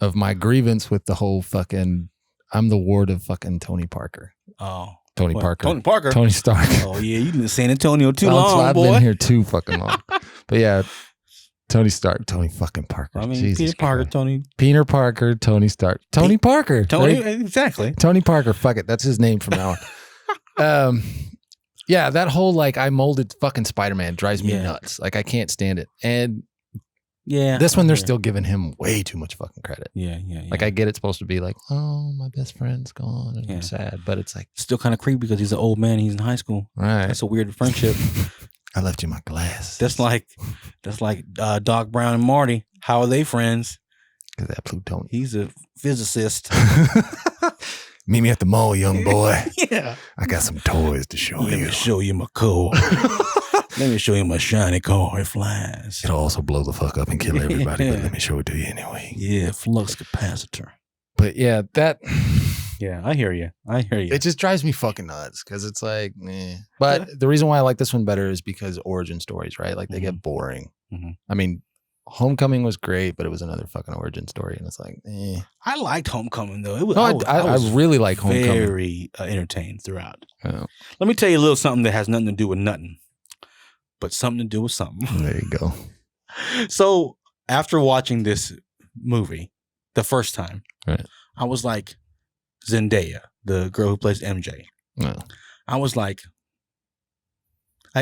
of my grievance with the whole fucking, I'm the ward of fucking Tony Parker. Oh. Tony Parker. Tony Parker. Tony Stark. Oh, yeah. You've been in San Antonio too long, I've boy. been here too fucking long. But yeah, Tony Stark, Tony fucking Parker. I mean, Jesus Peter Parker, Christ. Tony Parker, Tony Stark, Tony Parker, Tony, right? exactly. Tony Parker. Fuck it, that's his name from now on. Yeah, that whole like I molded fucking Spider-Man drives me nuts. Like I can't stand it. And this one they're still giving him way too much fucking credit. Yeah. Like I get it's supposed to be like, oh, my best friend's gone and I'm sad, but it's like still kind of creepy because he's an old man. He's in high school. Right. That's a weird friendship. I left you my glass. That's like Doc Brown and Marty. How are they friends? Because that plutonium. He's a physicist. Meet me at the mall, young boy. Yeah. I got some toys to show you. Let me show you my car. Let me show you my shiny car. It flies. It'll also blow the fuck up and kill everybody, but let me show it to you anyway. Yeah, flux capacitor. But yeah, that... Yeah, I hear you. It just drives me fucking nuts because it's like, But the reason why I like this one better is because origin stories, right? Like they get boring. Mm-hmm. I mean, Homecoming was great, but it was another fucking origin story, and it's like, I liked Homecoming though. It was. I really like Homecoming. Very entertained throughout. Yeah. Let me tell you a little something that has nothing to do with nothing, but something to do with something. There you go. So after watching this movie the first time, right. I was like, Zendaya, the girl who plays MJ. No. I was like,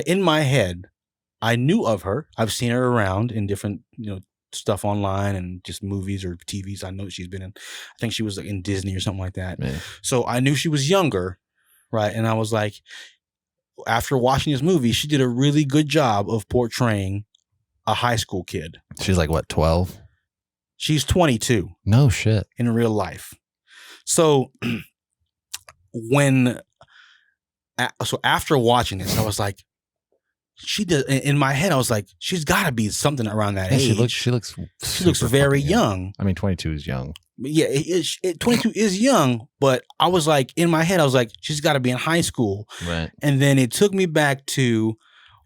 in my head, I knew of her. I've seen her around in different, stuff online and just movies or TVs. I know she's been in. I think she was in Disney or something like that. Man. So I knew she was younger, right? And I was like, after watching this movie, she did a really good job of portraying a high school kid. She's like what, 12? She's 22. No shit. In real life. So after watching this, I was like, she did. In my head, I was like, she's got to be something around that age. She looks very young. I mean, 22 is young. Yeah, 22 is young, but I was like, in my head, I was like, she's got to be in high school. Right. And then it took me back to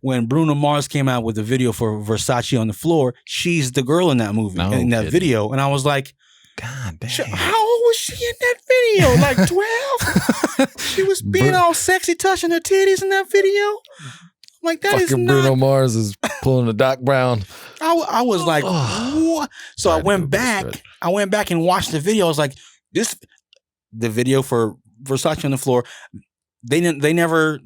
when Bruno Mars came out with the video for Versace on the Floor. She's the girl in that movie, in that video. And I was like, God damn. How old was she in that video? Like 12? She was being all sexy, touching her titties in that video? Like that is not... Bruno Mars is pulling a Doc Brown. I was like, what? So I went back and watched the video. I was like, the video for Versace on the Floor, they never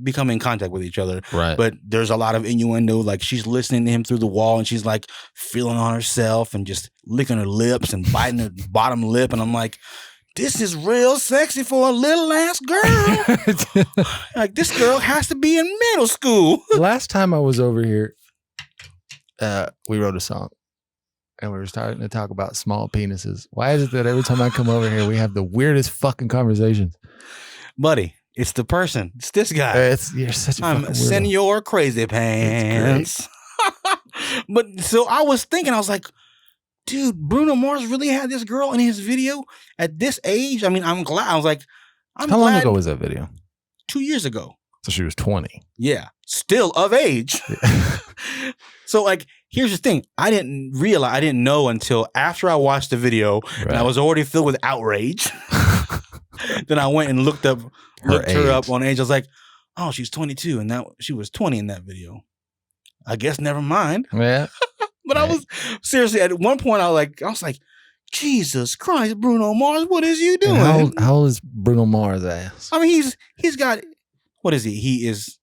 become in contact with each other. Right. But there's a lot of innuendo. Like she's listening to him through the wall and she's like feeling on herself and just licking her lips and biting her bottom lip. And I'm like, this is real sexy for a little ass girl. Like this girl has to be in middle school. Last time I was over here, we wrote a song and we were starting to talk about small penises. Why is it that every time I come over here, we have the weirdest fucking conversations? Buddy, it's the person. It's this guy. You're such a I'm fucking weirdo. Senor Crazy Pants. But so I was thinking, I was like, dude, Bruno Mars really had this girl in his video at this age? I mean, I'm glad. I was like, How long ago was that video? 2 years ago. So she was 20. Yeah. Still of age. So like, here's the thing. I didn't know until after I watched the video and I was already filled with outrage. Then I went and looked her up on age. I was like, oh, she's 22 and she was 20 in that video. I guess never mind. Yeah. But I was seriously at one point. I was like, Jesus Christ, Bruno Mars, what is you doing? How old is Bruno Mars' ass? I mean, he's got, what is he? He is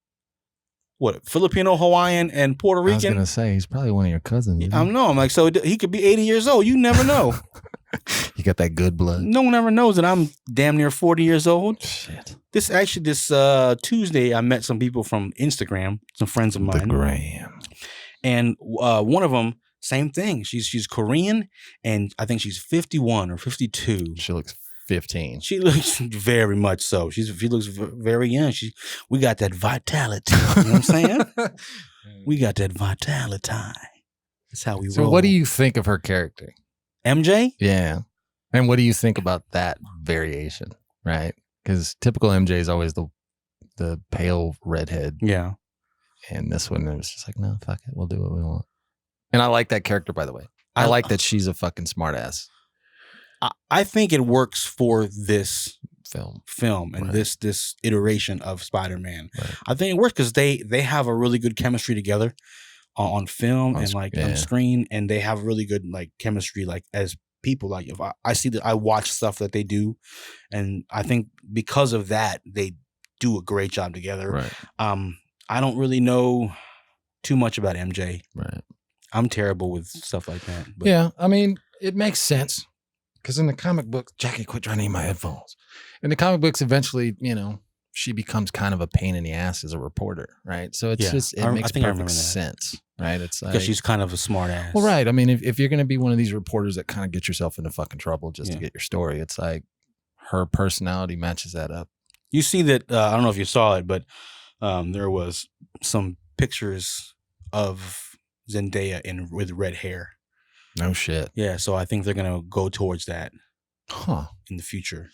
what, Filipino, Hawaiian, and Puerto Rican. I was gonna say he's probably one of your cousins. I know. I'm like, so he could be 80 years old. You never know. You got that good blood. No one ever knows that I'm damn near 40 years old. Shit. This Tuesday, I met some people from Instagram, some friends of mine. The gram. And one of them, same thing. She's Korean, and I think she's 51 or 52. She looks 15. She looks very much so. She looks very young. We got that vitality. You know what I'm saying? We got that vitality. That's how we roll. So what do you think of her character? MJ? Yeah. And what do you think about that variation, right? Because typical MJ is always the pale redhead. Yeah. And this one, it was just like, no, fuck it. We'll do what we want. And I like that character, by the way. I like that she's a fucking smartass. I think it works for this film and right. this iteration of Spider-Man. Right. I think it works because they have a really good chemistry together. on film On and sc- like yeah. on screen, and they have really good like chemistry like as people. Like if I see that, I watch stuff that they do, and I think because of that they do a great job together. Right. I don't really know too much about MJ. Right. I'm terrible with stuff like that. But Yeah, I mean, it makes sense because in the comic book, Jackie, quit trying to eat my headphones. In the comic books, eventually, she becomes kind of a pain in the ass as a reporter, right? So it's just it makes perfect sense, right? It's like, because she's kind of a smart ass. well, right. I mean, if you're going to be one of these reporters that kind of get yourself into fucking trouble just to get your story, it's like her personality matches that up. You see that? I don't know if you saw it, but there was some pictures of Zendaya with red hair. No shit. Yeah, so I think they're gonna go towards that, in the future.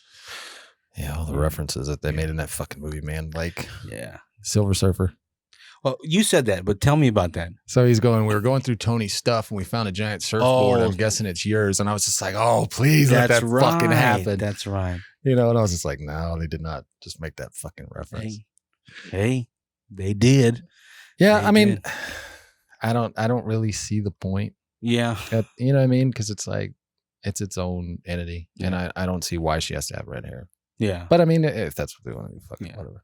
Yeah, all the references that they made in that fucking movie, man. Like, yeah, Silver Surfer. Well, you said that, but tell me about that. So we were going through Tony's stuff and we found a giant surfboard. I'm guessing it's yours. And I was just like, oh, please let that fucking happen. That's right. And I was just like, no, they did not just make that fucking reference. Hey, they did. Yeah, I mean, I don't really see the point. Yeah. You know what I mean? Because it's like, it's its own entity. Yeah. And I don't see why she has to have red hair. Yeah. But I mean, if that's what they want to do, fucking whatever.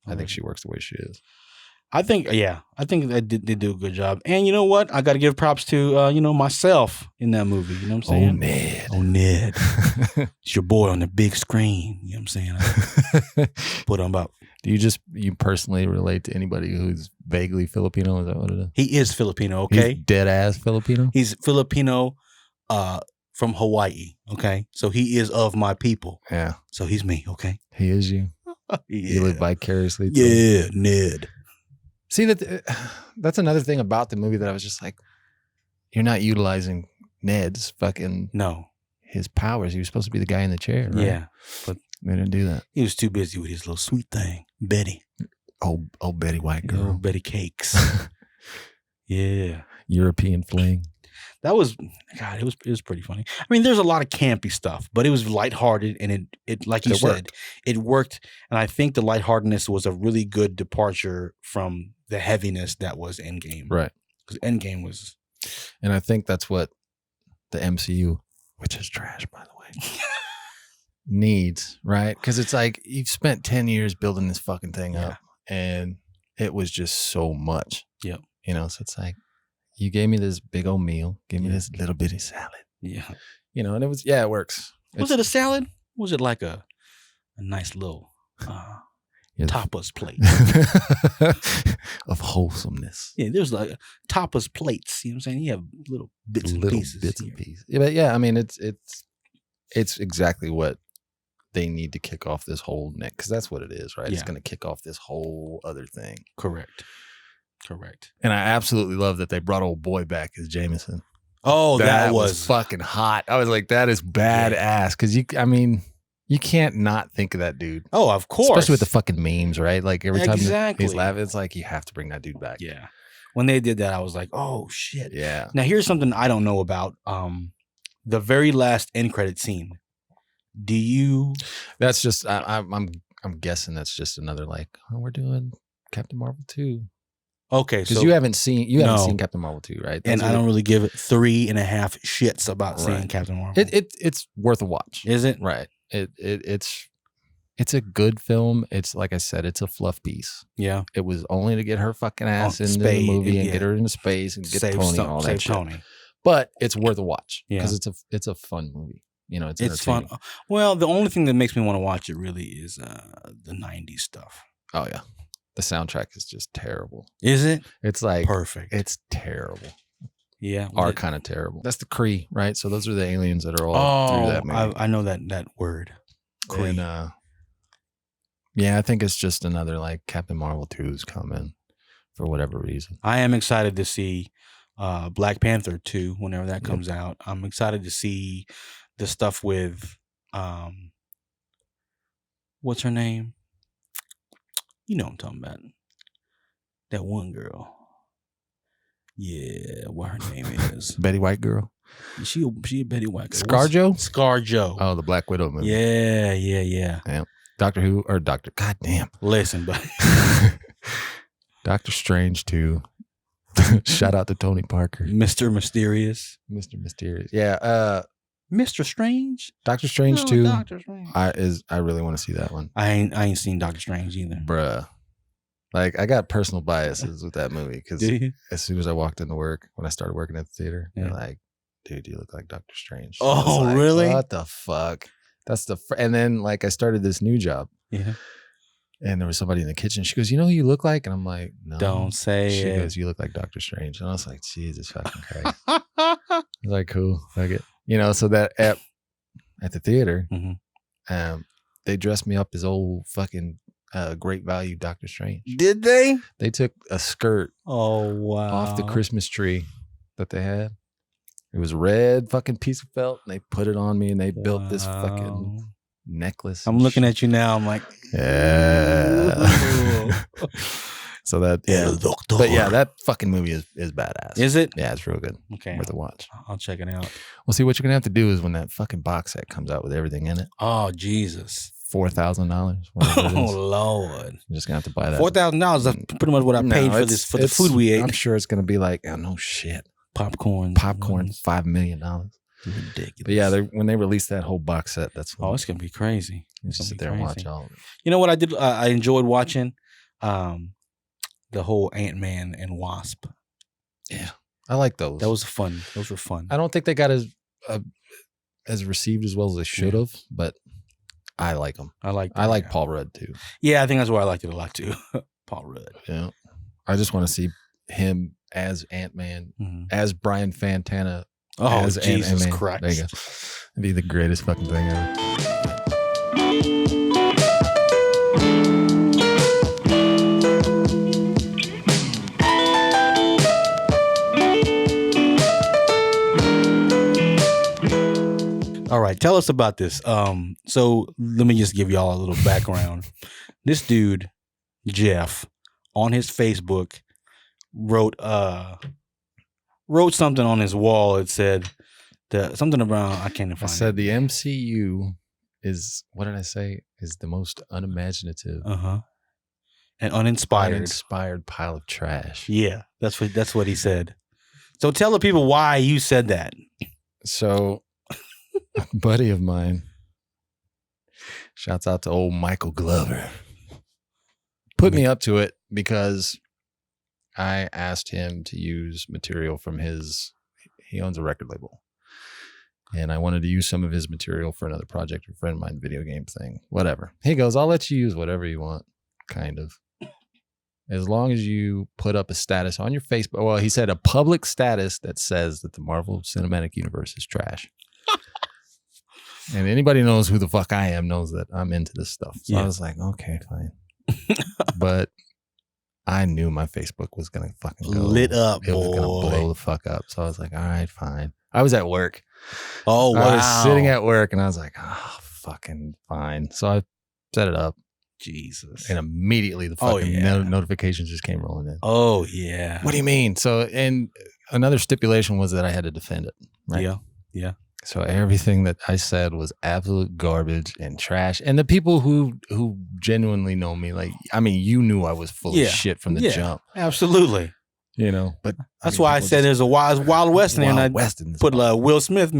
I think she works the way she is. I think they do a good job. And you know what? I got to give props to, myself in that movie. You know what I'm saying? Oh, Ned. It's your boy on the big screen. You know what I'm saying? Put him up. Do you personally relate to anybody who's vaguely Filipino? Is that what it is? He is Filipino, okay? He's dead ass Filipino? He's Filipino from Hawaii, okay? So he is of my people. Yeah. So he's me, okay? He is you. Yeah. You live vicariously through. Yeah, Ned. See, that's another thing about the movie that I was just like, you're not utilizing Ned's fucking his powers. He was supposed to be the guy in the chair, right? Yeah, but they didn't do that. He was too busy with his little sweet thing, Betty. Oh, Betty White girl, Betty Cakes. Yeah, European fling. That was God. It was pretty funny. I mean, there's a lot of campy stuff, but it was lighthearted, and it like you said, it worked. And I think the lightheartedness was a really good departure from the heaviness that was Endgame, right? Because Endgame was, and I think that's what the MCU, which is trash, by the way, needs, right? Because it's like you've spent 10 years building this fucking thing up, and it was just so much. Yep. So it's like, you gave me this big old meal, gave me this little bitty salad. Yeah. And it was, it works. Was it a salad? Was it like a nice little tapas plate of wholesomeness? Yeah, there's like tapas plates. You know what I'm saying? You have little bits and pieces. Yeah, but I mean, it's exactly what they need to kick off this whole neck, because that's what it is, right? Yeah. It's going to kick off this whole other thing. Correct. And I absolutely love that they brought old boy back as Jameson. Oh, that was fucking hot. I was like, that is badass. Because you can't not think of that dude. Oh, of course. Especially with the fucking memes, right? Like every time he's laughing, it's like you have to bring that dude back. Yeah. When they did that, I was like, oh shit. Yeah. Now here's something I don't know about. The very last end credit scene. Do you? That's just I'm guessing that's just another like, oh, we're doing Captain Marvel 2. Okay, because you haven't seen Captain Marvel 2, right? And I don't really give it 3.5 shits about seeing Captain Marvel. It's worth a watch. Is it? Right. It's a good film. It's like I said, it's a fluff piece. Yeah. It was only to get her fucking ass into the movie and get her into space and get Tony and all that shit. Tony. But it's worth a watch because it's a fun movie. It's fun. Well, the only thing that makes me want to watch it really is the 90s stuff. Oh yeah. The soundtrack is just terrible. Is it? It's like perfect. It's terrible. Yeah. Are kind of terrible. That's the Kree, right? So those are the aliens that are all through that movie. I know that word. Kree. And I think it's just another like Captain Marvel 2's coming for whatever reason. I am excited to see Black Panther 2 whenever that comes out. I'm excited to see the stuff with what's her name? You know what I'm talking about. That one girl. Yeah, what her name is. Betty White girl? She a Betty White girl. ScarJo? ScarJo. Oh, the Black Widow movie. Yeah. Damn. Doctor Who or God damn. Listen, buddy. Doctor Strange 2. Shout out to Tony Parker, Mr. Mysterious. Mr. Mysterious. Yeah, Mr. Strange. Doctor Strange No, too. Doctor Strange. I really want to see that one. I ain't seen Doctor Strange either. Bruh. Like, I got personal biases with that movie because Do you? as soon as I walked into work, when I started working at the theater, Yeah. they're like, dude, you look like Doctor Strange. Oh, I was like, really? What the fuck? That's and then like I started this new job. Yeah. And there was somebody in the kitchen. She goes, you know who you look like? And I'm like, no. Don't say She it. goes, you look like Doctor Strange. And I was like, Jesus fucking Christ. I was like, cool. Fuck it. You know, so that at the theater, they dressed me up as old fucking Great Value Doctor Strange. Did they? They took a skirt Oh, wow. off the Christmas tree that they had. It was red fucking piece of felt, and they put it on me, and they built this fucking necklace. I'm looking at you now. I'm like, yeah. So that, yeah. But yeah, that fucking movie is badass. Is it? Yeah, it's real good. Okay. Worth a watch. I'll check it out. Well, see, what you're going to have to do is when that fucking box set comes out with everything in it, Oh, Jesus. $4,000. Oh, Lord. You're just going to have to buy that. $4,000. That's pretty much what I paid for the food we ate. I'm sure it's going to be like, oh, no shit. Popcorn, $5 million. Ridiculous. But yeah, when they released that whole box set, that's when it's gonna be crazy. you just sit there and watch all of it. You know what I did? I enjoyed watching the whole Ant-Man and Wasp. Yeah, I like those. That was fun. Those were fun. I don't think they got as received as well as they should have, but I like them. I like Paul Rudd too. Yeah, I think that's why I liked it a lot too. Paul Rudd. Yeah, I just want to see him as Ant-Man, as Brian Fantana. Oh, as Jesus Ant-Man. Christ. There you go. It'd be the greatest fucking thing ever. All right, tell us about this. So let me just give y'all a little background. This dude, Jeff, on his Facebook wrote something on his wall. It said something around, I can't even find it. I said the MCU is, what did I say? Is the most unimaginative and uninspired pile of trash. Yeah, that's what he said. So tell the people why you said that. So a buddy of mine, shouts out to old Michael Glover, put me up to it because I asked him to use material from he owns a record label. And I wanted to use some of his material for another project, a friend of mine, video game thing, whatever. He goes, I'll let you use whatever you want, kind of. As long as you put up a status on your Facebook. Well, he said a public status that says that the Marvel Cinematic Universe is trash. And anybody knows who the fuck I am knows that I'm into this stuff. So I was like, okay, fine. But I knew my Facebook was going to fucking go lit up. It was going to blow the fuck up. So I was like, all right, fine. I was at work. Oh, wow. I was sitting at work and I was like, oh, fucking fine. So I set it up. Jesus. And immediately the fucking notifications just came rolling in. Oh, yeah. What do you mean? So, and another stipulation was that I had to defend it. Right? Yeah. Yeah. So everything that I said was absolute garbage and trash. And the people who genuinely know me, like, I mean, you knew I was full of shit from the jump. Absolutely. You know, but that's why I said there's a Wild West in there, and I put a Will Smith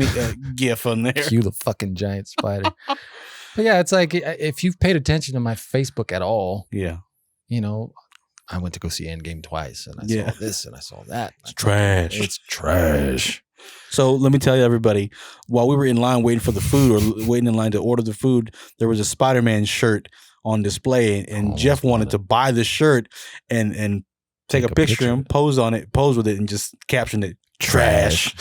gif on there. Cue the fucking giant spider. But yeah, it's like, if you've paid attention to my Facebook at all, you know, I went to go see Endgame twice, and I saw this and I saw that. It's trash. It's trash. So let me tell you, everybody, while we were in line waiting for the food or waiting in line to order the food, there was a Spider-Man shirt on display, and Jeff wanted to buy the shirt and take a picture and pose with it, and just caption it, trash.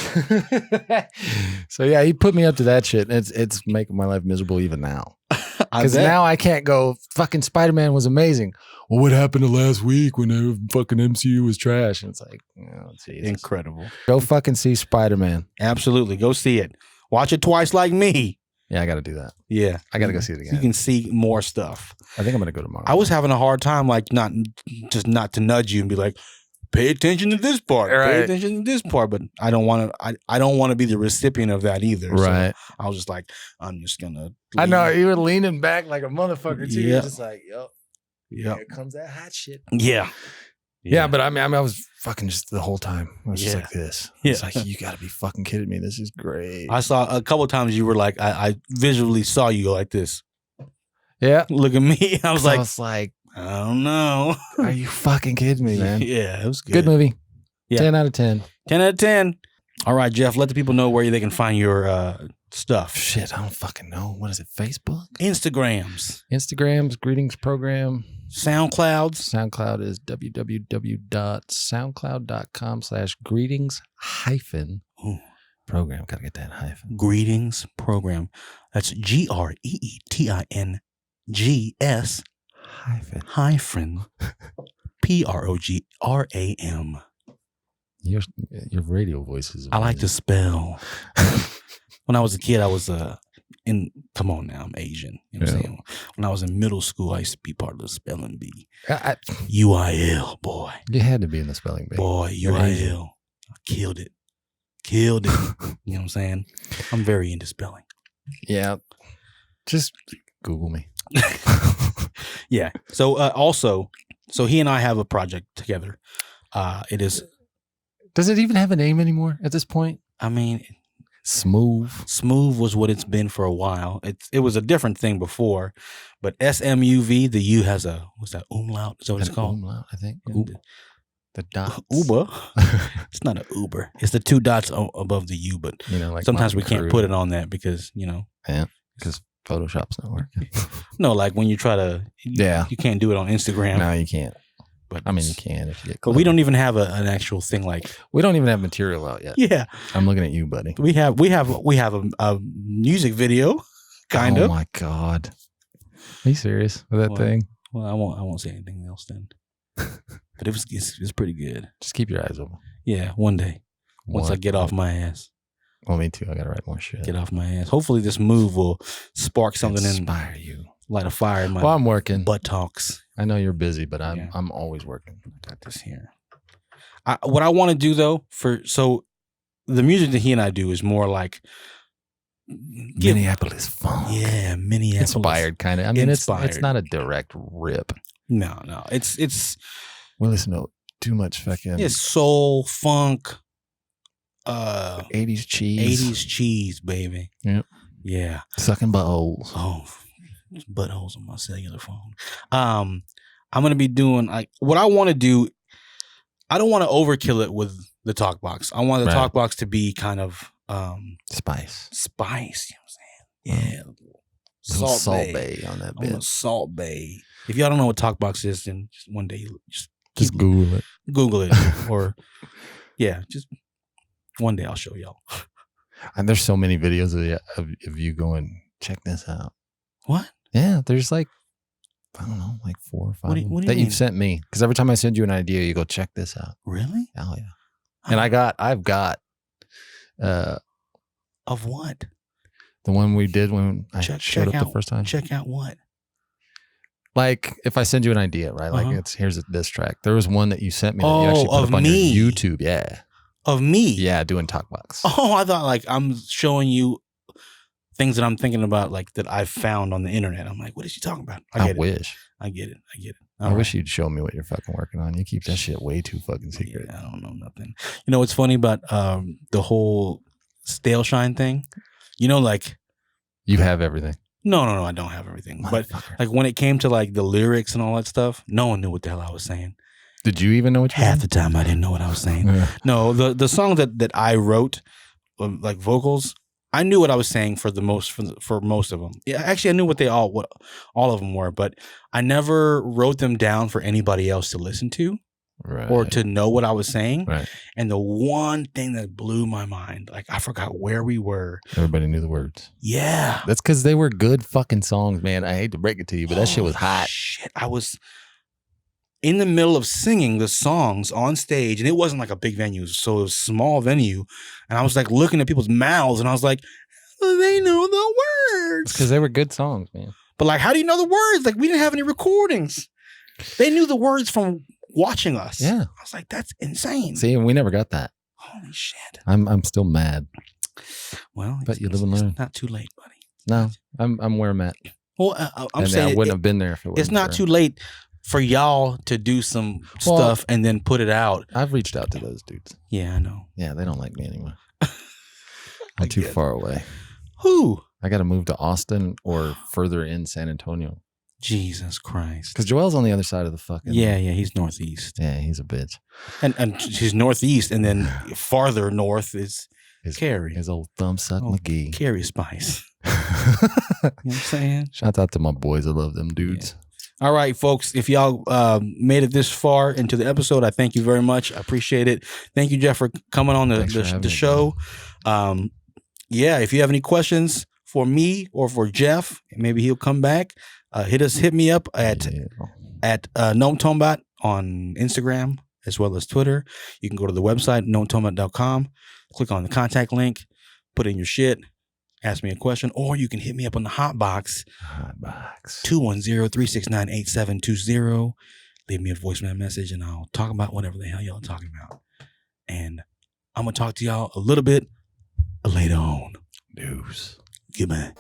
So yeah, he put me up to that shit. And it's making my life miserable even now. Because now I can't go, fucking Spider-Man was amazing. Well, what happened to last week when the fucking MCU was trash? And it's like, oh, Jesus. Incredible. Go fucking see Spider-Man. Absolutely. Go see it. Watch it twice like me. Yeah, I got to do that. Yeah. I got to go see it again. You can see more stuff. I think I'm going to go tomorrow. I was having a hard time, like, not to nudge you and be like, pay attention to this part. Right. Pay attention to this part. But I don't want to be the recipient of that either. Right. So I was just like, I'm just going to. I know. You were leaning back like a motherfucker, too. You're just like, yo. Yeah. Here comes that hot shit. Yeah. Yeah, but I mean, I was fucking just the whole time. I was just like this. It's like, you got to be fucking kidding me. This is great. I saw a couple of times you were like, I visually saw you go like this. Yeah. Look at me. I was like, I don't know. Are you fucking kidding me, man? Yeah, it was good. Good movie. Yeah. 10 out of 10. 10 out of 10. All right, Jeff, let the people know where they can find your stuff. Shit, I don't fucking know. What is it? Facebook? Instagrams, Greetings Program. SoundClouds. SoundCloud is www.soundcloud.com/greetings-program. Gotta get that hyphen. Greetings Program. That's GREETINGS hyphen PROGRAM. Your radio voice is amazing. I like to spell. When I was a kid, I was come on now, I'm Asian. You know what I'm saying? When I was in middle school, I used to be part of the spelling bee. UIL, boy. You had to be in the spelling bee. Boy, UIL. I killed it. You know what I'm saying? I'm very into spelling. Yeah. Just Google me. Yeah. So also, he and I have a project together. It is. Does it even have a name anymore at this point? I mean, Smooth was what it's been for a while. It was a different thing before, but SMUV, the U has a, what's that, umlaut? Is that what it's called? Umlaut, I think. The dots. Uber. It's not an Uber. It's the 2 dots above the U, but like sometimes we can't put it on that because, Yeah, because Photoshop's not working. No, like when you try to, you can't do it on Instagram. No, you can't. But I mean, you can if you get close. But we don't even have an actual thing like. We don't even have material out yet. Yeah, I'm looking at you, buddy. We have a music video, kind of. Oh my god, are you serious with that thing? Well, I won't say anything else then. But it's pretty good. Just keep your eyes open. Yeah, one day, once I get off my ass. Well, me too. I gotta write more shit. Get off my ass. Hopefully, this move will spark something inspire you. Light a fire in my. Well, I'm working. Butt talks. I know you're busy, but I'm always working. I got this here. What I want to do though, so the music that he and I do is more like Minneapolis funk. Yeah, Minneapolis inspired kind of. I mean, it's not a direct rip. No, it's. We listen to too much fucking. It's soul funk. 80s cheese. 80s cheese, baby. Yep. Yeah. Sucking buttholes. Oh, buttholes on my cellular phone. I'm gonna be doing what I want to do. I don't want to overkill it with the talk box. I want the talk box to be kind of spice. You know what I'm saying? Yeah. Salt bay on that bit. Salt bay. If y'all don't know what talk box is, then just one day just Google it. Google it, or just one day I'll show y'all. And there's so many videos of you going, check this out. What? Yeah, there's like, I don't know, like 4 or 5 what do you that mean? you've sent me. Because every time I send you an idea, you go, check this out. Really? Oh yeah. And I've got of what? The one we did when I showed up the first time. Check out what? Like if I send you an idea, right? Like here's this track. There was one that you sent me that you actually put of up on me. your YouTube. Yeah. Of me? Yeah, doing talkbox. Oh, I thought like I'm showing you things that I'm thinking about, like that I've found on the internet. I'm like, what is she talking about? I wish. I get it. I wish you'd show me what you're fucking working on. You keep that shit way too fucking secret. Yeah, I don't know nothing. You know what's funny about the whole stale shine thing? You know, like you have everything. No, I don't have everything. But like when it came to like the lyrics and all that stuff, no one knew what the hell I was saying. Did you even know what you Half the time I didn't know what I was saying. Yeah. No, the song that I wrote, like vocals, I knew what I was saying for most of them. Yeah, actually, I knew what all of them were, but I never wrote them down for anybody else to listen to or to know what I was saying. Right. And the one thing that blew my mind, like I forgot where we were. Everybody knew the words. Yeah, that's because they were good fucking songs, man. I hate to break it to you, but that shit was hot. Shit, I was in the middle of singing the songs on stage, and it wasn't like a big venue, so it was a small venue, and I was like looking at people's mouths, and I was like, they know the words because they were good songs, man. But like, how do you know the words? Like, we didn't have any recordings. They knew the words from watching us. Yeah, I was like, that's insane. See, and we never got that. Holy shit! I'm still mad. Well, but you live and learn. It's not too late, buddy. No, I'm where I'm at. Well, I'm saying I wouldn't have been there if it wasn't. It's not too late for y'all to do some stuff and then put it out. I've reached out to those dudes. Yeah, I know. Yeah, they don't like me anymore. I'm too far away. Who? I got to move to Austin or further in San Antonio. Jesus Christ. Because Joel's on the other side of the fucking... Yeah, he's northeast. Yeah, he's a bitch. And she's northeast, and then farther north is Carrie. His old thumbsuck McGee. Carrie Spice. You know what I'm saying? Shout out to my boys. I love them dudes. Yeah. All right, folks. If y'all made it this far into the episode, I thank you very much. I appreciate it. Thank you, Jeff, for coming on the show. If you have any questions for me or for Jeff, maybe he'll come back. Hit me up at Gnome Tomebaht on Instagram as well as Twitter. You can go to the website, gnometomebaht.com, click on the contact link, put in your shit, ask me a question, or you can hit me up on the Hotbox. 210-369-8720. Leave me a voicemail message and I'll talk about whatever the hell y'all talking about. And I'm going to talk to y'all a little bit later on. News. Goodbye.